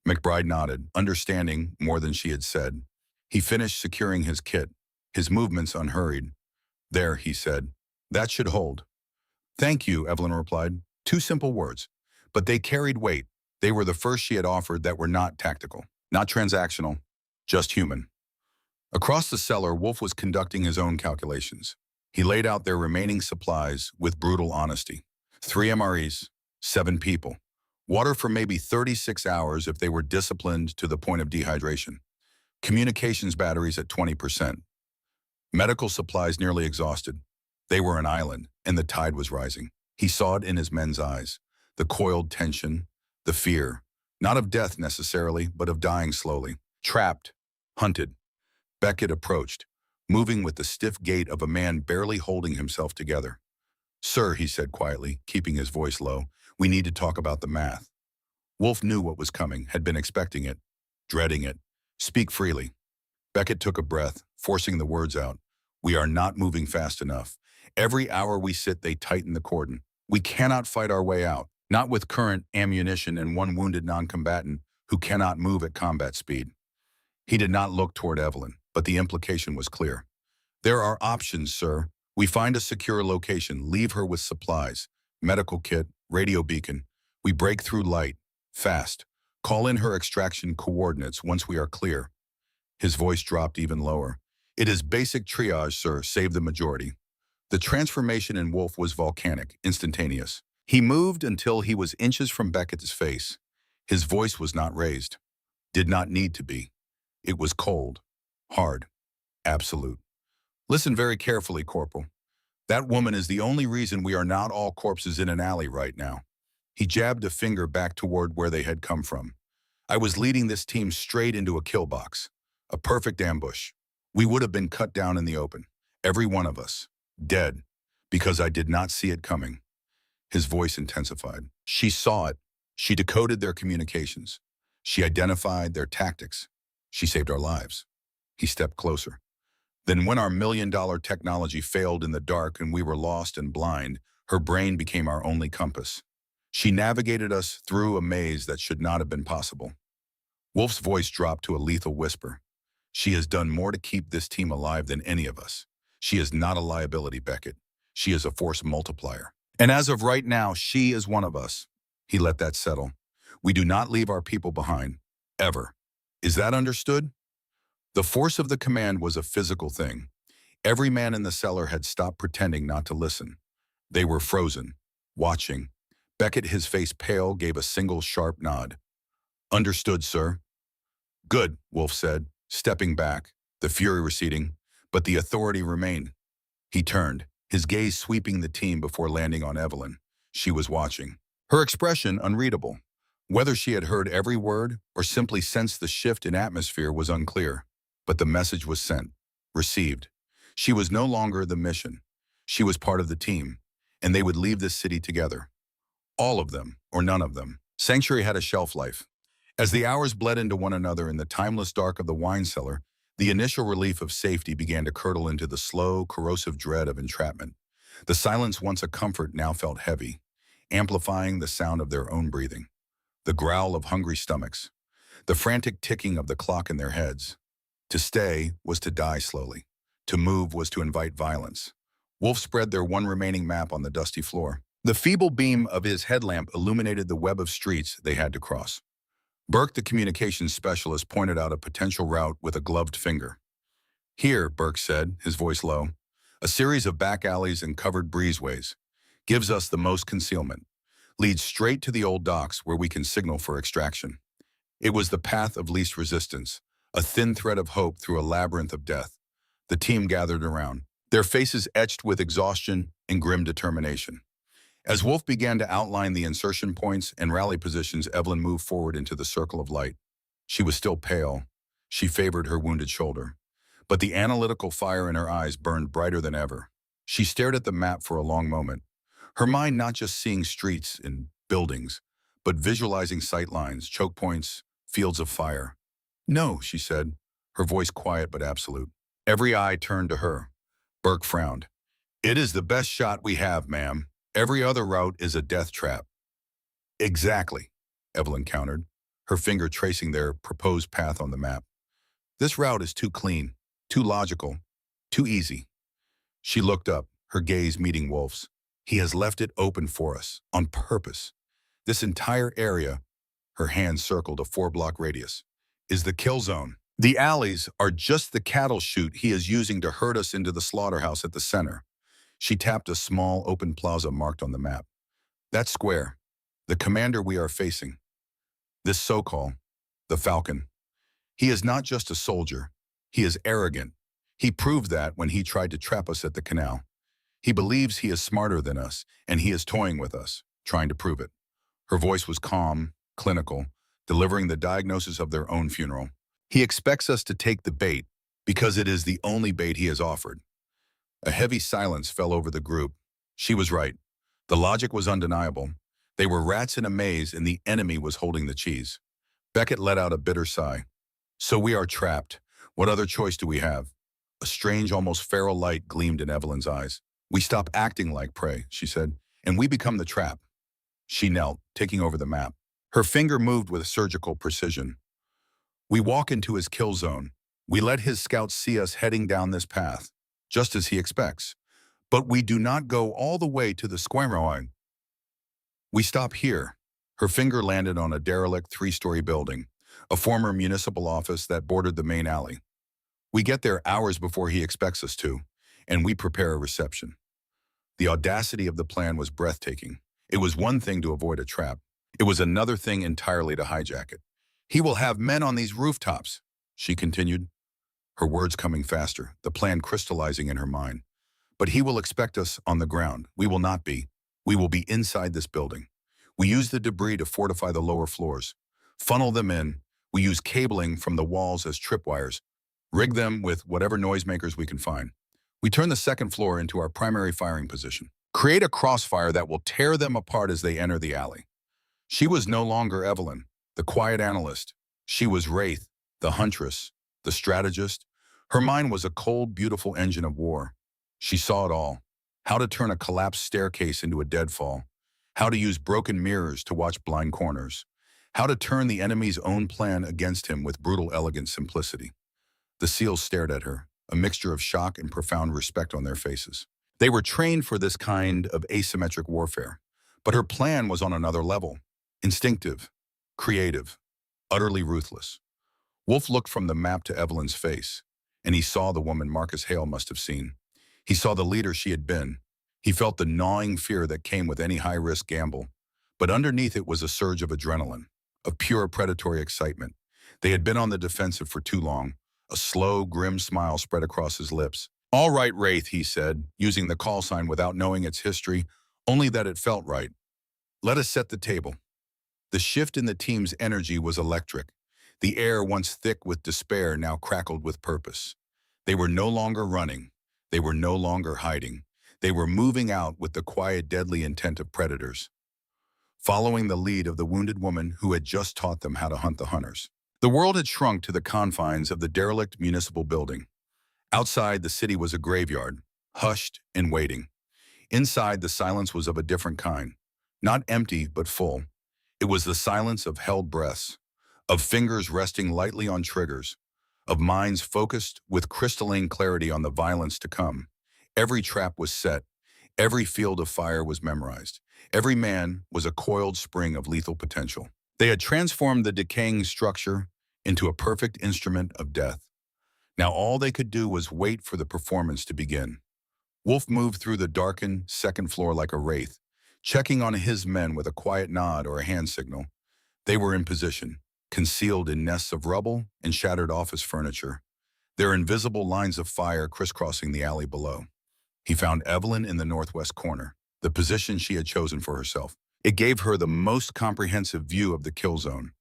McBride nodded, understanding more than she had said. He finished securing his kit, his movements unhurried. There, he said. That should hold. Thank you, Evelyn replied. 2 simple words. But they carried weight. They were the first she had offered that were not tactical, not transactional, just human. Across the cellar, Wolf was conducting his own calculations. He laid out their remaining supplies with brutal honesty. 3 MREs, 7 people. Water for maybe 36 hours if they were disciplined to the point of dehydration. Communications batteries at 20%. Medical supplies nearly exhausted. They were an island, and the tide was rising. He saw it in his men's eyes. The coiled tension, the fear. Not of death necessarily, but of dying slowly. Trapped, hunted. Beckett approached, moving with the stiff gait of a man barely holding himself together. Sir, he said quietly, keeping his voice low, we need to talk about the math. Wolf knew what was coming, had been expecting it, dreading it. Speak freely. Beckett took a breath, forcing the words out. We are not moving fast enough. Every hour we sit, they tighten the cordon. We cannot fight our way out, not with current ammunition and 1 wounded non-combatant who cannot move at combat speed. He did not look toward Evelyn, but the implication was clear. There are options, sir. We find a secure location, leave her with supplies, medical kit, radio beacon. We break through light, fast. Call in her extraction coordinates once we are clear. His voice dropped even lower. It is basic triage, sir, save the majority. The transformation in Wolf was volcanic, instantaneous. He moved until he was inches from Beckett's face. His voice was not raised. Did not need to be. It was cold, hard, absolute. Listen very carefully, Corporal. That woman is the only reason we are not all corpses in an alley right now. He jabbed a finger back toward where they had come from. I was leading this team straight into a kill box. A perfect ambush. We would have been cut down in the open. Every one of us. Dead. Because I did not see it coming. His voice intensified. She saw it. She decoded their communications. She identified their tactics. She saved our lives. He stepped closer. Then when our $1 million technology failed in the dark and we were lost and blind, her brain became our only compass. She navigated us through a maze that should not have been possible. Wolf's voice dropped to a lethal whisper. She has done more to keep this team alive than any of us. She is not a liability, Beckett. She is a force multiplier. And as of right now, she is one of us. He let that settle. We do not leave our people behind. Ever. Is that understood? The force of the command was a physical thing. Every man in the cellar had stopped pretending not to listen. They were frozen, watching. Beckett, his face pale, gave a single sharp nod. Understood, sir. Good, Wolf said, stepping back, the fury receding, but the authority remained. He turned, his gaze sweeping the team before landing on Evelyn. She was watching. Her expression unreadable. Whether she had heard every word or simply sensed the shift in atmosphere was unclear. But the message was sent, received. She was no longer the mission. She was part of the team, and they would leave this city together. All of them, or none of them. Sanctuary had a shelf life. As the hours bled into one another in the timeless dark of the wine cellar, the initial relief of safety began to curdle into the slow, corrosive dread of entrapment. The silence once a comfort now felt heavy, amplifying the sound of their own breathing. The growl of hungry stomachs, the frantic ticking of the clock in their heads. To stay was to die slowly. To move was to invite violence. Wolf spread their one remaining map on the dusty floor. The feeble beam of his headlamp illuminated the web of streets they had to cross. Burke, the communications specialist, pointed out a potential route with a gloved finger. Here, Burke said, his voice low, a series of back alleys and covered breezeways. Gives us the most concealment. Leads straight to the old docks where we can signal for extraction. It was the path of least resistance, a thin thread of hope through a labyrinth of death. The team gathered around, their faces etched with exhaustion and grim determination. As Wolf began to outline the insertion points and rally positions, Evelyn moved forward into the circle of light. She was still pale. She favored her wounded shoulder. But the analytical fire in her eyes burned brighter than ever. She stared at the map for a long moment, her mind not just seeing streets and buildings, but visualizing sight lines, choke points, fields of fire. No, she said, her voice quiet but absolute. Every eye turned to her. Burke frowned. It is the best shot we have, ma'am. Every other route is a death trap. Exactly, Evelyn countered, her finger tracing their proposed path on the map. This route is too clean, too logical, too easy. She looked up, her gaze meeting Wolf's. He has left it open for us, on purpose. This entire area, her hand circled a 4-block radius, is the kill zone. The alleys are just the cattle chute he is using to herd us into the slaughterhouse at the center. She tapped a small open plaza marked on the map. That square, the commander we are facing. This so-called, the Falcon. He is not just a soldier. He is arrogant. He proved that when he tried to trap us at the canal. He believes he is smarter than us, and he is toying with us, trying to prove it. Her voice was calm, clinical, delivering the diagnosis of their own funeral. He expects us to take the bait because it is the only bait he has offered. A heavy silence fell over the group. She was right. The logic was undeniable. They were rats in a maze and the enemy was holding the cheese. Beckett let out a bitter sigh. So we are trapped. What other choice do we have? A strange, almost feral light gleamed in Evelyn's eyes. We stop acting like prey, she said, and we become the trap. She knelt, taking over the map. Her finger moved with surgical precision. We walk into his kill zone. We let his scouts see us heading down this path, just as he expects. But we do not go all the way to the square. We stop here. Her finger landed on a derelict 3-story building, a former municipal office that bordered the main alley. We get there hours before he expects us to, and we prepare a reception. The audacity of the plan was breathtaking. It was one thing to avoid a trap. It was another thing entirely to hijack it. He will have men on these rooftops, she continued, her words coming faster, the plan crystallizing in her mind. But he will expect us on the ground. We will not be. We will be inside this building. We use the debris to fortify the lower floors, funnel them in. We use cabling from the walls as tripwires, rig them with whatever noisemakers we can find. We turn the second floor into our primary firing position. Create a crossfire that will tear them apart as they enter the alley. She was no longer Evelyn, the quiet analyst. She was Wraith, the huntress, the strategist. Her mind was a cold, beautiful engine of war. She saw it all. How to turn a collapsed staircase into a deadfall. How to use broken mirrors to watch blind corners. How to turn the enemy's own plan against him with brutal, elegant simplicity. The SEALs stared at her, a mixture of shock and profound respect on their faces. They were trained for this kind of asymmetric warfare, but her plan was on another level. Instinctive, creative, utterly ruthless. Wolf looked from the map to Evelyn's face, and he saw the woman Marcus Hale must have seen. He saw the leader she had been. He felt the gnawing fear that came with any high-risk gamble, but underneath it was a surge of adrenaline, of pure predatory excitement. They had been on the defensive for too long. A slow, grim smile spread across his lips. "All right, Wraith," he said, using the call sign without knowing its history, only that it felt right. "Let us set the table." The shift in the team's energy was electric. The air, once thick with despair, now crackled with purpose. They were no longer running. They were no longer hiding. They were moving out with the quiet, deadly intent of predators, following the lead of the wounded woman who had just taught them how to hunt the hunters. The world had shrunk to the confines of the derelict municipal building. Outside, the city was a graveyard, hushed and waiting. Inside, the silence was of a different kind. Not empty, but full. It was the silence of held breaths, of fingers resting lightly on triggers, of minds focused with crystalline clarity on the violence to come. Every trap was set. Every field of fire was memorized. Every man was a coiled spring of lethal potential. They had transformed the decaying structure into a perfect instrument of death. Now all they could do was wait for the performance to begin. Wolf moved through the darkened second floor like a wraith, checking on his men with a quiet nod or a hand signal. They were in position, concealed in nests of rubble and shattered office furniture, their invisible lines of fire crisscrossing the alley below. He found Evelyn in the northwest corner, the position she had chosen for herself. It gave her the most comprehensive view of the kill zone,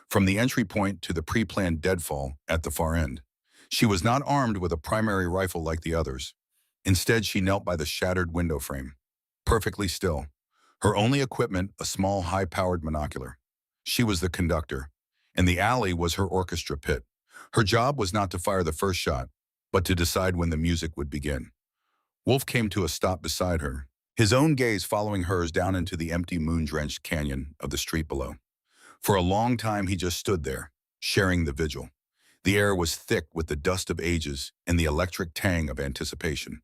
from the entry point to the pre-planned deadfall at the far end. She was not armed with a primary rifle like the others. Instead, she knelt by the shattered window frame, perfectly still. Her only equipment, a small, high-powered monocular. She was the conductor, and the alley was her orchestra pit. Her job was not to fire the first shot, but to decide when the music would begin. Wolf came to a stop beside her, his own gaze following hers down into the empty moon-drenched canyon of the street below. For a long time, he just stood there, sharing the vigil. The air was thick with the dust of ages and the electric tang of anticipation.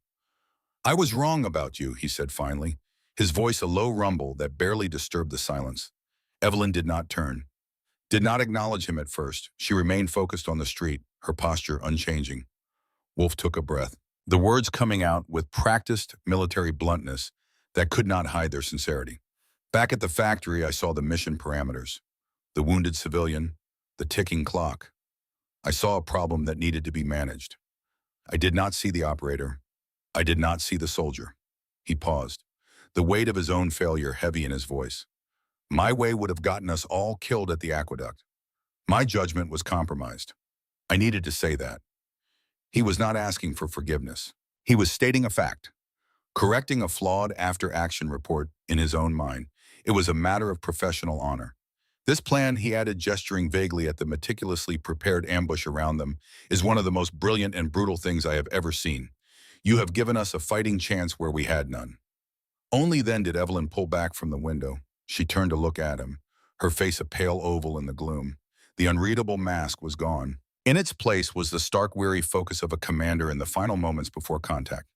"I was wrong about you," he said finally, his voice a low rumble that barely disturbed the silence. Evelyn did not turn, did not acknowledge him at first. She remained focused on the street, her posture unchanging. Wolf took a breath, the words coming out with practiced military bluntness that could not hide their sincerity. "Back at the factory, I saw the mission parameters. The wounded civilian, the ticking clock. I saw a problem that needed to be managed. I did not see the operator. I did not see the soldier." He paused, the weight of his own failure heavy in his voice. "My way would have gotten us all killed at the aqueduct. My judgment was compromised." I needed to say that. He was not asking for forgiveness. He was stating a fact, correcting a flawed after-action report in his own mind. It was a matter of professional honor. "This plan," he added, gesturing vaguely at the meticulously prepared ambush around them, "is one of the most brilliant and brutal things I have ever seen. You have given us a fighting chance where we had none." Only then did Evelyn pull back from the window. She turned to look at him, her face a pale oval in the gloom. The unreadable mask was gone. In its place was the stark, weary focus of a commander in the final moments before contact.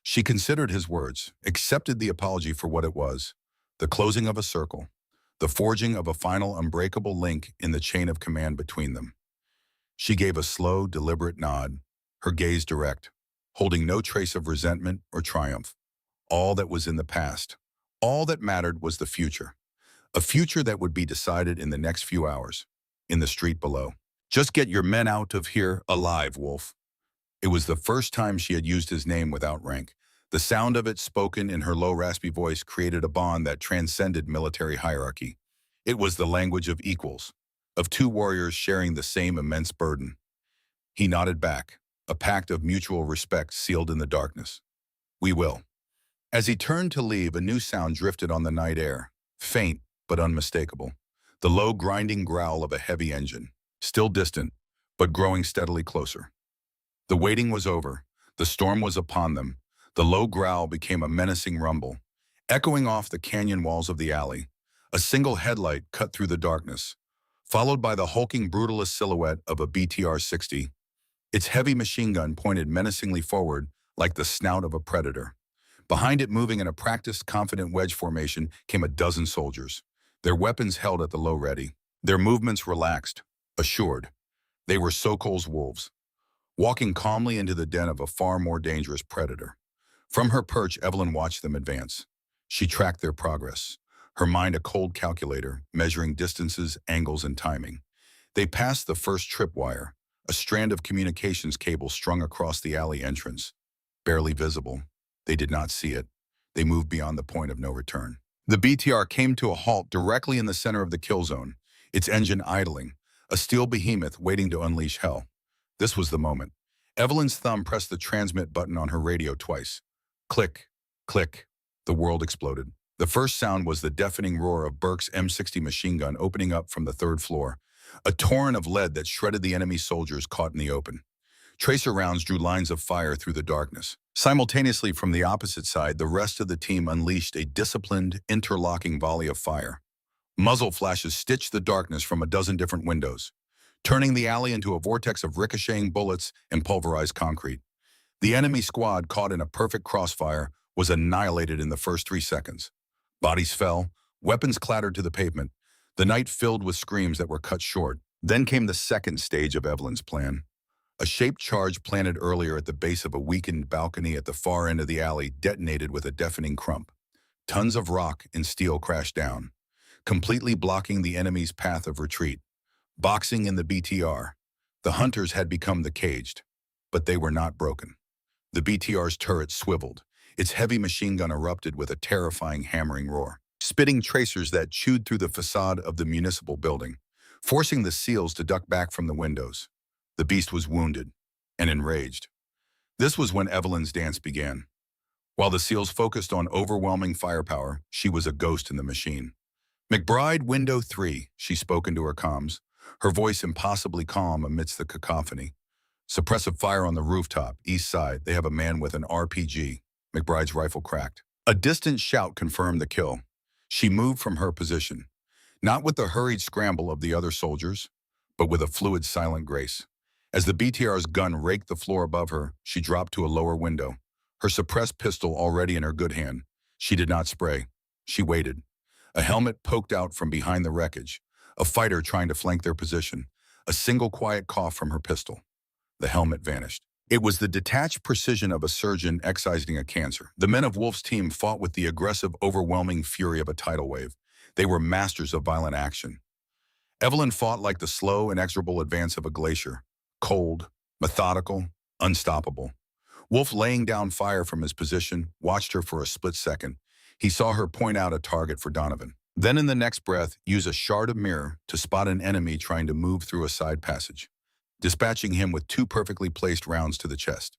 She considered his words, accepted the apology for what it was, the closing of a circle, the forging of a final unbreakable link in the chain of command between them. She gave a slow, deliberate nod, her gaze direct, holding no trace of resentment or triumph. All that was in the past, all that mattered was the future, a future that would be decided in the next few hours, in the street below. "Just get your men out of here alive, Wolf." It was the first time she had used his name without rank. The sound of it spoken in her low, raspy voice created a bond that transcended military hierarchy. It was the language of equals, of two warriors sharing the same immense burden. He nodded back, a pact of mutual respect sealed in the darkness. "We will." As he turned to leave, a new sound drifted on the night air, faint but unmistakable. The low, grinding growl of a heavy engine, still distant, but growing steadily closer. The waiting was over. The storm was upon them. The low growl became a menacing rumble, echoing off the canyon walls of the alley. A single headlight cut through the darkness, followed by the hulking, brutalist silhouette of a BTR-60. Its heavy machine gun pointed menacingly forward like the snout of a predator. Behind it, moving in a practiced, confident wedge formation, came a dozen soldiers, their weapons held at the low ready, their movements relaxed, assured. They were Sokol's wolves, walking calmly into the den of a far more dangerous predator. From her perch, Evelyn watched them advance. She tracked their progress, her mind a cold calculator, measuring distances, angles, and timing. They passed the first tripwire, a strand of communications cable strung across the alley entrance. Barely visible. They did not see it. They moved beyond the point of no return. The BTR came to a halt directly in the center of the kill zone, its engine idling, a steel behemoth waiting to unleash hell. This was the moment. Evelyn's thumb pressed the transmit button on her radio twice. Click, click. The world exploded. The first sound was the deafening roar of Burke's M60 machine gun opening up from the third floor, a torrent of lead that shredded the enemy soldiers caught in the open. Tracer rounds drew lines of fire through the darkness. Simultaneously, from the opposite side, the rest of the team unleashed a disciplined, interlocking volley of fire. Muzzle flashes stitched the darkness from a dozen different windows, turning the alley into a vortex of ricocheting bullets and pulverized concrete. The enemy squad, caught in a perfect crossfire, was annihilated in the first 3 seconds. Bodies fell, weapons clattered to the pavement, the night filled with screams that were cut short. Then came the second stage of Evelyn's plan. A shaped charge planted earlier at the base of a weakened balcony at the far end of the alley detonated with a deafening crump. Tons of rock and steel crashed down, completely blocking the enemy's path of retreat. Boxing in the BTR. The hunters had become the caged, but they were not broken. The BTR's turret swiveled. Its heavy machine gun erupted with a terrifying hammering roar, spitting tracers that chewed through the facade of the municipal building, forcing the SEALs to duck back from the windows. The beast was wounded and enraged. This was when Evelyn's dance began. While the SEALs focused on overwhelming firepower, she was a ghost in the machine. "McBride, window 3, she spoke into her comms, her voice impossibly calm amidst the cacophony. "Suppressive fire on the rooftop, east side. They have a man with an RPG. McBride's rifle cracked. A distant shout confirmed the kill. She moved from her position, not with the hurried scramble of the other soldiers, but with a fluid, silent grace. As the BTR's gun raked the floor above her, she dropped to a lower window, her suppressed pistol already in her good hand. She did not spray. She waited. A helmet poked out from behind the wreckage, a fighter trying to flank their position, a single quiet cough from her pistol. The helmet vanished. It was the detached precision of a surgeon excising a cancer. The men of Wolf's team fought with the aggressive, overwhelming fury of a tidal wave. They were masters of violent action. Evelyn fought like the slow, inexorable advance of a glacier, cold, methodical, unstoppable. Wolf, laying down fire from his position, watched her for a split second. He saw her point out a target for Donovan. Then in the next breath, use a shard of mirror to spot an enemy trying to move through a side passage, dispatching him with 2 perfectly placed rounds to the chest.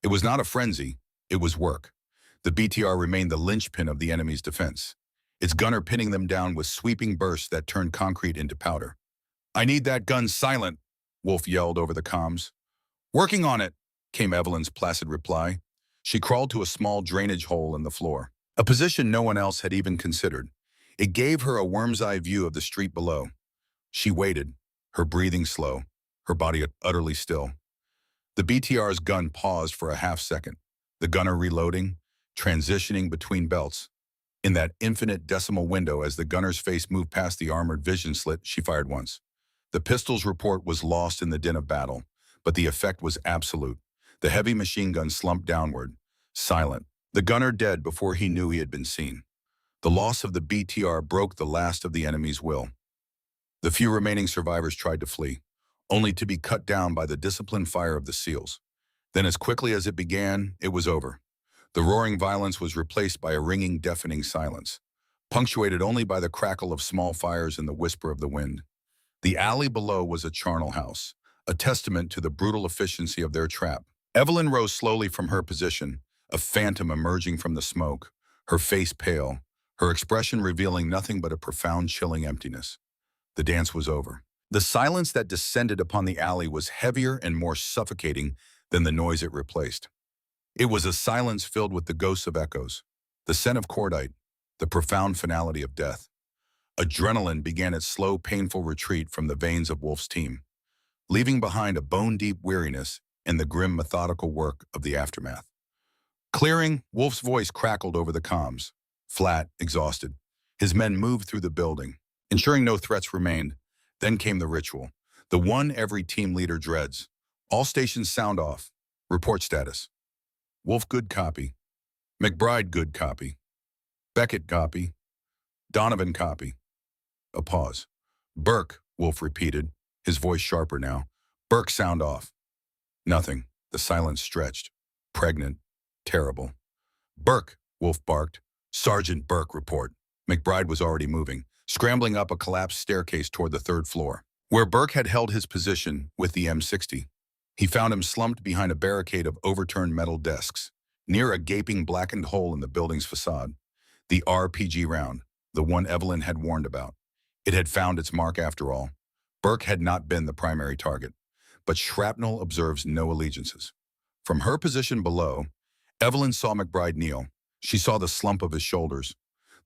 It was not a frenzy, it was work. The BTR remained the linchpin of the enemy's defense, its gunner pinning them down with sweeping bursts that turned concrete into powder. "I need that gun silent," Wolf yelled over the comms. "Working on it," came Evelyn's placid reply. She crawled to a small drainage hole in the floor, a position no one else had even considered. It gave her a worm's eye view of the street below. She waited, her breathing slow, her body utterly still. The BTR's gun paused for a half second, the gunner reloading, transitioning between belts. In that infinite decimal window, as the gunner's face moved past the armored vision slit, she fired once. The pistol's report was lost in the din of battle, but the effect was absolute. The heavy machine gun slumped downward, silent, the gunner dead before he knew he had been seen. The loss of the BTR broke the last of the enemy's will. The few remaining survivors tried to flee, only to be cut down by the disciplined fire of the SEALs. Then, as quickly as it began, it was over. The roaring violence was replaced by a ringing, deafening silence, punctuated only by the crackle of small fires and the whisper of the wind. The alley below was a charnel house, a testament to the brutal efficiency of their trap. Evelyn rose slowly from her position, a phantom emerging from the smoke, her face pale, her expression revealing nothing but a profound, chilling emptiness. The dance was over. The silence that descended upon the alley was heavier and more suffocating than the noise it replaced. It was a silence filled with the ghosts of echoes, the scent of cordite, the profound finality of death. Adrenaline began its slow, painful retreat from the veins of Wolf's team, leaving behind a bone-deep weariness and the grim, methodical work of the aftermath. Clearing, Wolf's voice crackled over the comms, flat, exhausted. His men moved through the building, ensuring no threats remained. Then came the ritual, the one every team leader dreads. All stations sound off. Report status. Wolf, good copy. McBride, good copy. Beckett, copy. Donovan copy. A pause. Burke, Wolf repeated, his voice sharper now. Burke sound off. Nothing. The silence stretched. Pregnant. Terrible. Burke, Wolf barked. Sergeant Burke, report. McBride was already moving, scrambling up a collapsed staircase toward the third floor, where Burke had held his position with the M60. He found him slumped behind a barricade of overturned metal desks, near a gaping blackened hole in the building's facade. The RPG round, the one Evelyn had warned about. It had found its mark after all. Burke had not been the primary target, but shrapnel observes no allegiances. From her position below, Evelyn saw McBride kneel. She saw the slump of his shoulders,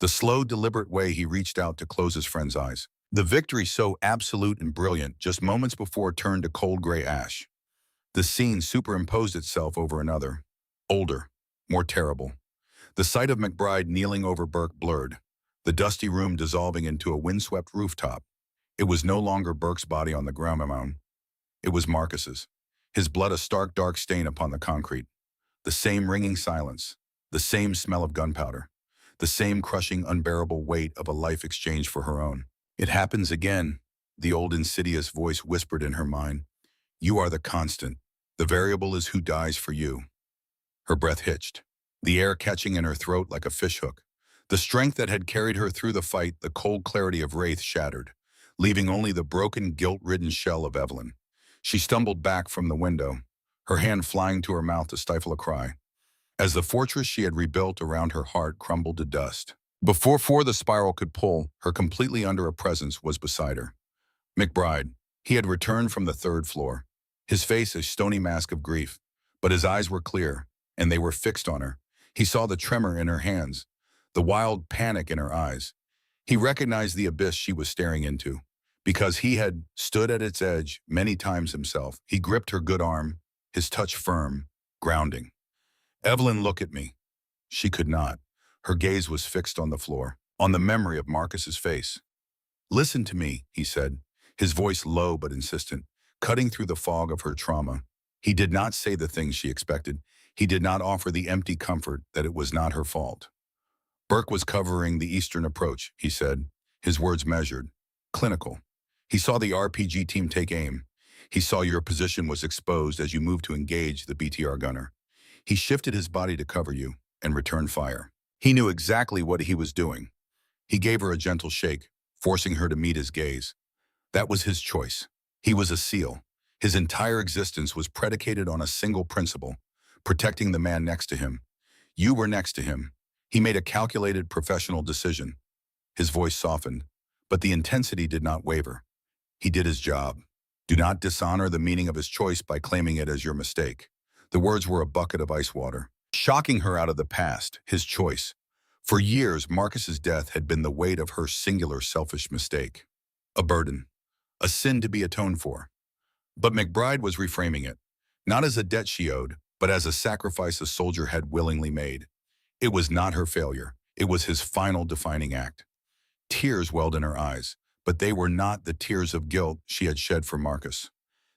the slow, deliberate way he reached out to close his friend's eyes. The victory so absolute and brilliant just moments before turned to cold gray ash. The scene superimposed itself over another, older, more terrible. The sight of McBride kneeling over Burke blurred, the dusty room dissolving into a windswept rooftop. It was no longer Burke's body on the ground. It was Marcus's, his blood a stark dark stain upon the concrete. The same ringing silence, the same smell of gunpowder, the same crushing, unbearable weight of a life exchanged for her own. It happens again, the old insidious voice whispered in her mind. You are the constant. The variable is who dies for you. Her breath hitched, the air catching in her throat like a fishhook. The strength that had carried her through the fight, the cold clarity of Wraith shattered, leaving only the broken, guilt-ridden shell of Evelyn. She stumbled back from the window, her hand flying to her mouth to stifle a cry, as the fortress she had rebuilt around her heart crumbled to dust. Before the spiral could pull, her completely under a presence was beside her. McBride. He had returned from the third floor, his face a stony mask of grief, but his eyes were clear, and they were fixed on her. He saw the tremor in her hands, the wild panic in her eyes. He recognized the abyss she was staring into, because he had stood at its edge many times himself. He gripped her good arm, his touch firm, grounding. Evelyn, look at me. She could not. Her gaze was fixed on the floor, on the memory of Marcus's face. Listen to me, he said, his voice low but insistent, cutting through the fog of her trauma. He did not say the things she expected. He did not offer the empty comfort that it was not her fault. Burke was covering the eastern approach, he said, his words measured, clinical. He saw the RPG team take aim. He saw your position was exposed as you moved to engage the BTR gunner. He shifted his body to cover you and returned fire. He knew exactly what he was doing. He gave her a gentle shake, forcing her to meet his gaze. That was his choice. He was a SEAL. His entire existence was predicated on a single principle, protecting the man next to him. You were next to him. He made a calculated professional decision. His voice softened, but the intensity did not waver. He did his job. Do not dishonor the meaning of his choice by claiming it as your mistake. The words were a bucket of ice water, shocking her out of the past, his choice. For years, Marcus's death had been the weight of her singular selfish mistake. A burden, a sin to be atoned for. But McBride was reframing it, not as a debt she owed, but as a sacrifice a soldier had willingly made. It was not her failure. It was his final defining act. Tears welled in her eyes, but they were not the tears of guilt she had shed for Marcus.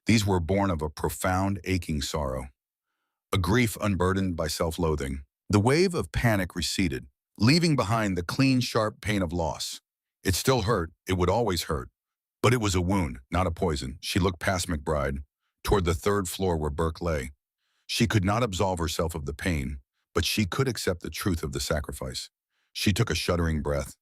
These were born of a profound, aching sorrow, a grief unburdened by self-loathing. The wave of panic receded, leaving behind the clean, sharp pain of loss. It still hurt. It would always hurt. But it was a wound, not a poison. She looked past McBride, toward the third floor where Burke lay. She could not absolve herself of the pain, but she could accept the truth of the sacrifice. She took a shuddering breath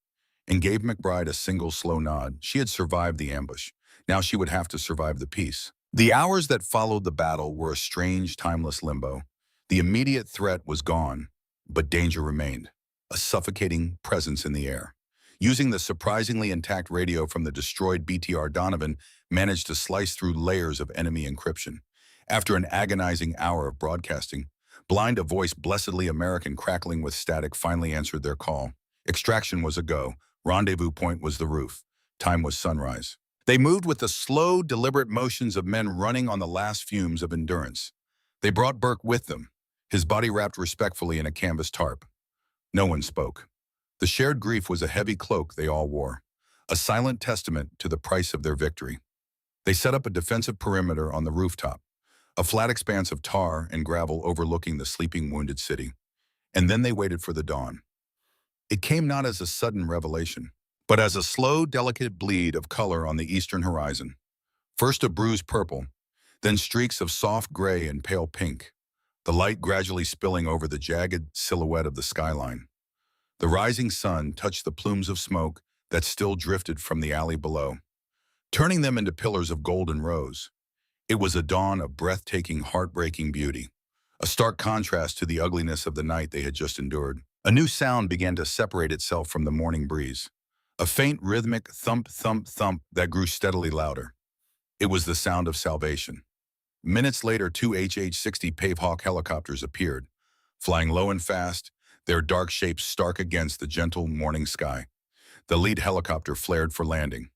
and gave McBride a single slow nod. She had survived the ambush. Now she would have to survive the peace. The hours that followed the battle were a strange, timeless limbo. The immediate threat was gone, but danger remained, a suffocating presence in the air. Using the surprisingly intact radio from the destroyed BTR, Donovan managed to slice through layers of enemy encryption. After an agonizing hour of broadcasting, blind, a voice blessedly American crackling with static finally answered their call. Extraction was a go. Rendezvous point was the roof. Time was sunrise. They moved with the slow, deliberate motions of men running on the last fumes of endurance. They brought Burke with them, his body wrapped respectfully in a canvas tarp. No one spoke. The shared grief was a heavy cloak they all wore, a silent testament to the price of their victory. They set up a defensive perimeter on the rooftop, a flat expanse of tar and gravel overlooking the sleeping wounded city. And then they waited for the dawn. It came not as a sudden revelation, but as a slow, delicate bleed of color on the eastern horizon. First a bruised purple, then streaks of soft gray and pale pink, the light gradually spilling over the jagged silhouette of the skyline. The rising sun touched the plumes of smoke that still drifted from the alley below, turning them into pillars of golden rose. It was a dawn of breathtaking, heartbreaking beauty, a stark contrast to the ugliness of the night they had just endured. A new sound began to separate itself from the morning breeze, a faint rhythmic thump, thump, thump that grew steadily louder. It was the sound of salvation. Minutes later, two HH-60 Pavehawk helicopters appeared, flying low and fast, their dark shapes stark against the gentle morning sky. The lead helicopter flared for landing,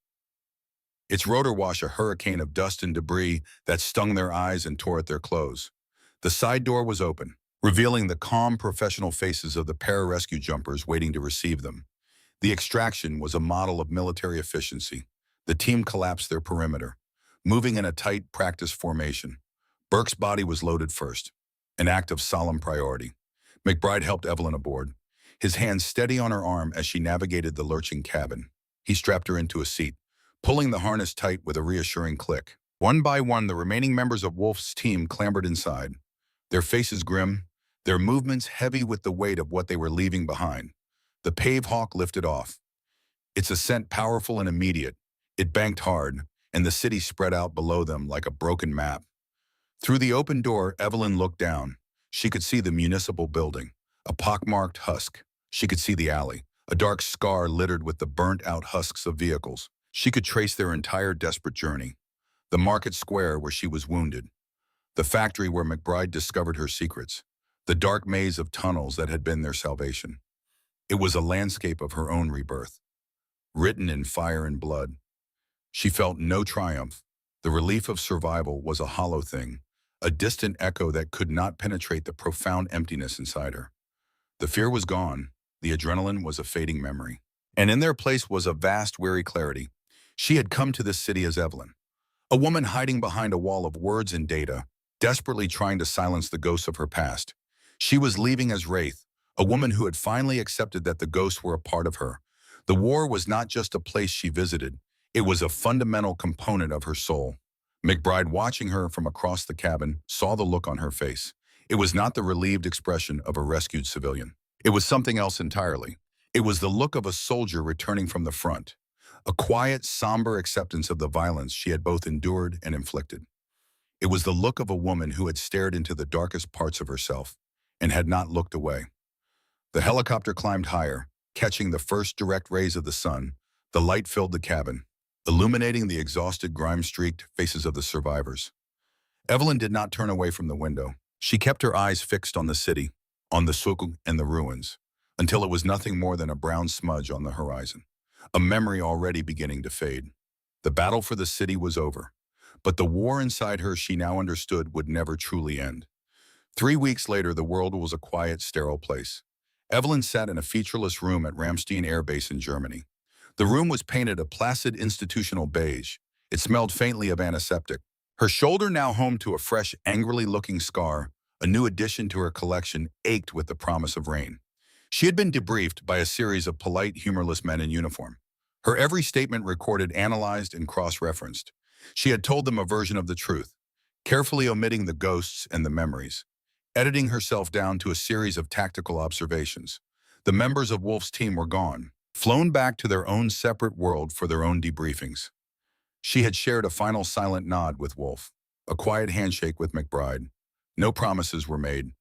its rotor wash a hurricane of dust and debris that stung their eyes and tore at their clothes. The side door was open, revealing the calm, professional faces of the pararescue jumpers waiting to receive them. The extraction was a model of military efficiency. The team collapsed their perimeter, moving in a tight practice formation. Burke's body was loaded first, an act of solemn priority. McBride helped Evelyn aboard, his hands steady on her arm as she navigated the lurching cabin. He strapped her into a seat, pulling the harness tight with a reassuring click. One by one, the remaining members of Wolf's team clambered inside, their faces grim, their movements heavy with the weight of what they were leaving behind. The Pavehawk lifted off, its ascent powerful and immediate. It banked hard, and the city spread out below them like a broken map. Through the open door, Evelyn looked down. She could see the municipal building, a pockmarked husk. She could see the alley, a dark scar littered with the burnt-out husks of vehicles. She could trace their entire desperate journey. The market square where she was wounded, the factory where McBride discovered her secrets, the dark maze of tunnels that had been their salvation. It was a landscape of her own rebirth, written in fire and blood. She felt no triumph. The relief of survival was a hollow thing, a distant echo that could not penetrate the profound emptiness inside her. The fear was gone. The adrenaline was a fading memory. And in their place was a vast, weary clarity. She had come to this city as Evelyn, a woman hiding behind a wall of words and data, desperately trying to silence the ghosts of her past. She was leaving as Wraith, a woman who had finally accepted that the ghosts were a part of her. The war was not just a place she visited, it was a fundamental component of her soul. McBride, watching her from across the cabin, saw the look on her face. It was not the relieved expression of a rescued civilian. It was something else entirely. It was the look of a soldier returning from the front, a quiet, somber acceptance of the violence she had both endured and inflicted. It was the look of a woman who had stared into the darkest parts of herself and had not looked away. The helicopter climbed higher, catching the first direct rays of the sun. The light filled the cabin, illuminating the exhausted, grime-streaked faces of the survivors. Evelyn did not turn away from the window. She kept her eyes fixed on the city, on the souk and the ruins, until it was nothing more than a brown smudge on the horizon, a memory already beginning to fade. The battle for the city was over, but the war inside her, she now understood, would never truly end. 3 weeks later, the world was a quiet, sterile place. Evelyn sat in a featureless room at Ramstein Air Base in Germany. The room was painted a placid institutional beige. It smelled faintly of antiseptic. Her shoulder, now home to a fresh, angrily looking scar, a new addition to her collection, ached with the promise of rain. She had been debriefed by a series of polite, humorless men in uniform. Her every statement recorded, analyzed, and cross-referenced. She had told them a version of the truth, carefully omitting the ghosts and the memories, editing herself down to a series of tactical observations. The members of Wolf's team were gone, flown back to their own separate world for their own debriefings. She had shared a final silent nod with Wolf, a quiet handshake with McBride. No promises were made.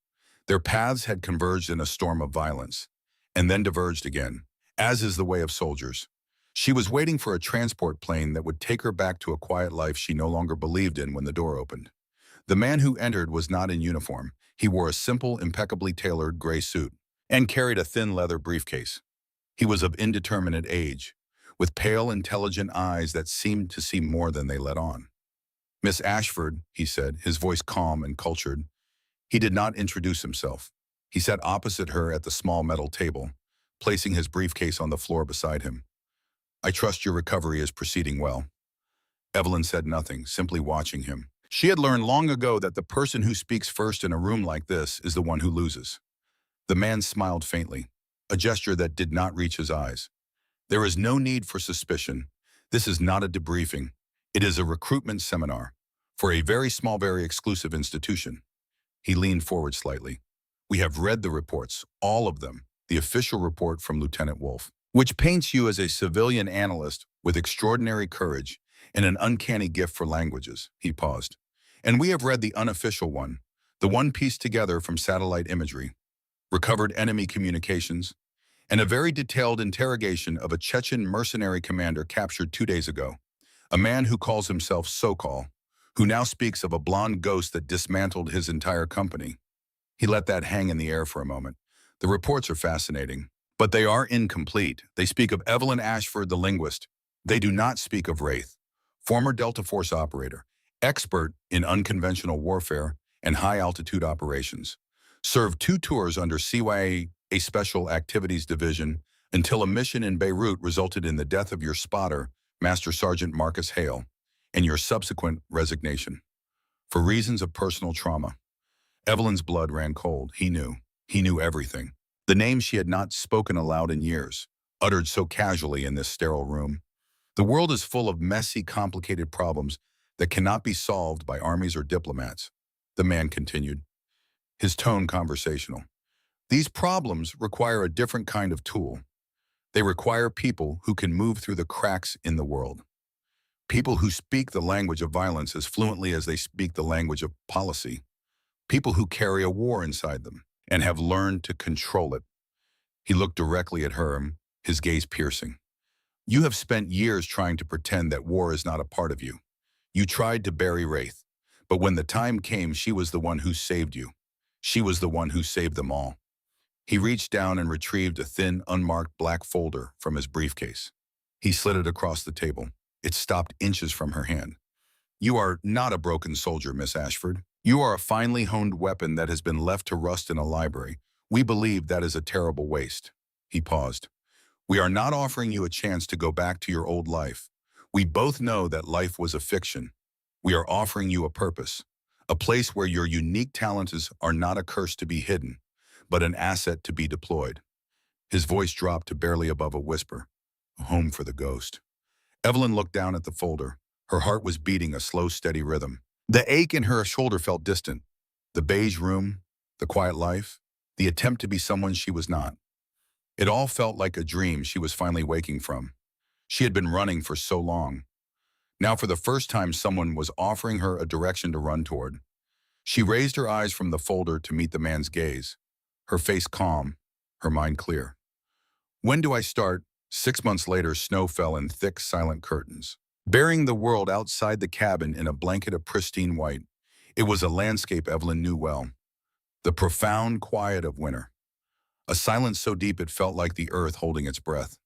Their paths had converged in a storm of violence, and then diverged again, as is the way of soldiers. She was waiting for a transport plane that would take her back to a quiet life she no longer believed in when the door opened. The man who entered was not in uniform. He wore a simple, impeccably tailored gray suit and carried a thin leather briefcase. He was of indeterminate age, with pale, intelligent eyes that seemed to see more than they let on. "Miss Ashford," he said, his voice calm and cultured. He did not introduce himself. He sat opposite her at the small metal table, placing his briefcase on the floor beside him. "I trust your recovery is proceeding well." Evelyn said nothing, simply watching him. She had learned long ago that the person who speaks first in a room like this is the one who loses. The man smiled faintly, a gesture that did not reach his eyes. There is no need for suspicion. This is not a debriefing. It is a recruitment seminar for a very small, very exclusive institution. He leaned forward slightly. We have read the reports, all of them, the official report from Lieutenant Wolf, which paints you as a civilian analyst with extraordinary courage and an uncanny gift for languages. He paused. And we have read the unofficial one, the one pieced together from satellite imagery, recovered enemy communications, and a very detailed interrogation of a Chechen mercenary commander captured 2 days ago, a man who calls himself Sokol, who now speaks of a blonde ghost that dismantled his entire company. He let that hang in the air for a moment. The reports are fascinating, but they are incomplete. They speak of Evelyn Ashford, the linguist. They do not speak of Wraith, former Delta Force operator, expert in unconventional warfare and high-altitude operations. Served 2 tours under CYA, a Special Activities Division, until a mission in Beirut resulted in the death of your spotter, Master Sergeant Marcus Hale, and your subsequent resignation. For reasons of personal trauma. Evelyn's blood ran cold. He knew. He knew everything. The name she had not spoken aloud in years, uttered so casually in this sterile room. The world is full of messy, complicated problems that cannot be solved by armies or diplomats, the man continued, his tone conversational. These problems require a different kind of tool. They require people who can move through the cracks in the world. People who speak the language of violence as fluently as they speak the language of policy. People who carry a war inside them and have learned to control it. He looked directly at her, his gaze piercing. You have spent years trying to pretend that war is not a part of you. You tried to bury Wraith, but when the time came, she was the one who saved you. She was the one who saved them all. He reached down and retrieved a thin, unmarked black folder from his briefcase. He slid it across the table. It stopped inches from her hand. You are not a broken soldier, Miss Ashford. You are a finely honed weapon that has been left to rust in a library. We believe that is a terrible waste. He paused. We are not offering you a chance to go back to your old life. We both know that life was a fiction. We are offering you a purpose, a place where your unique talents are not a curse to be hidden, but an asset to be deployed. His voice dropped to barely above a whisper. A home for the ghost. Evelyn looked down at the folder. Her heart was beating a slow, steady rhythm. The ache in her shoulder felt distant. The beige room, the quiet life, the attempt to be someone she was not. It all felt like a dream she was finally waking from. She had been running for so long. Now for the first time someone was offering her a direction to run toward. She raised her eyes from the folder to meet the man's gaze, her face calm, her mind clear. When do I start? 6 months later, snow fell in thick, silent curtains, burying the world outside the cabin in a blanket of pristine white. It was a landscape Evelyn knew well. The profound quiet of winter. A silence so deep it felt like the earth holding its breath.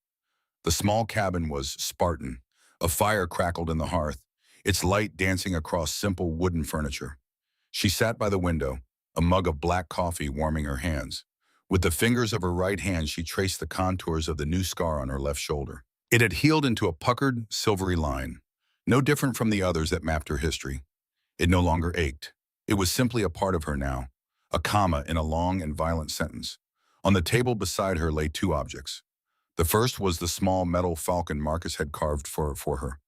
The small cabin was Spartan. A fire crackled in the hearth, its light dancing across simple wooden furniture. She sat by the window, a mug of black coffee warming her hands. With the fingers of her right hand, she traced the contours of the new scar on her left shoulder. It had healed into a puckered, silvery line, no different from the others that mapped her history. It no longer ached. It was simply a part of her now, a comma in a long and violent sentence. On the table beside her lay 2 objects. The first was the small metal falcon Marcus had carved for her.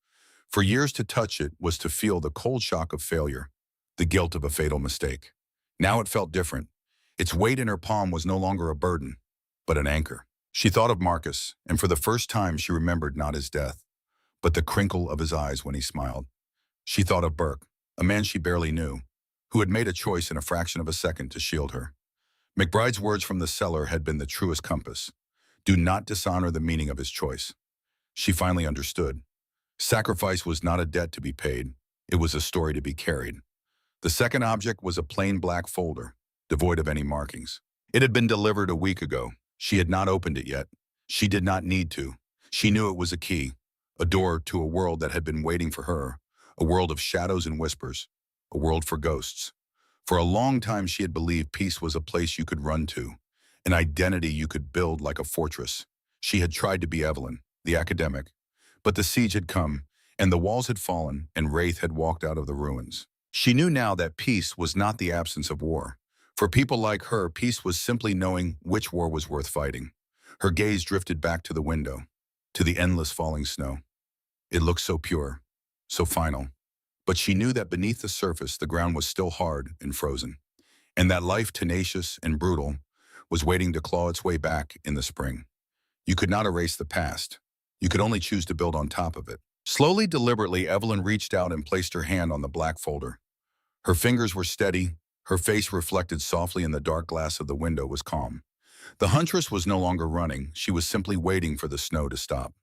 For years to touch it was to feel the cold shock of failure, the guilt of a fatal mistake. Now it felt different. Its weight in her palm was no longer a burden, but an anchor. She thought of Marcus, and for the first time she remembered not his death, but the crinkle of his eyes when he smiled. She thought of Burke, a man she barely knew, who had made a choice in a fraction of a second to shield her. McBride's words from the cellar had been the truest compass. Do not dishonor the meaning of his choice. She finally understood. Sacrifice was not a debt to be paid. It was a story to be carried. The second object was a plain black folder, devoid of any markings. It had been delivered a week ago. She had not opened it yet. She did not need to. She knew it was a key, a door to a world that had been waiting for her, a world of shadows and whispers, a world for ghosts. For a long time she had believed peace was a place you could run to, an identity you could build like a fortress. She had tried to be Evelyn, the academic, but the siege had come, and the walls had fallen, and Wraith had walked out of the ruins. She knew now that peace was not the absence of war. For people like her, peace was simply knowing which war was worth fighting. Her gaze drifted back to the window. to the endless falling snow. It looked so pure, so final. But she knew that beneath the surface, the ground was still hard and frozen, and that life, tenacious and brutal, was waiting to claw its way back in the spring. You could not erase the past. You could only choose to build on top of it. Slowly, deliberately, Evelyn reached out and placed her hand on the black folder. Her fingers were steady. Her face, reflected softly in the dark glass of the window, was calm. The huntress was no longer running. She was simply waiting for the snow to stop.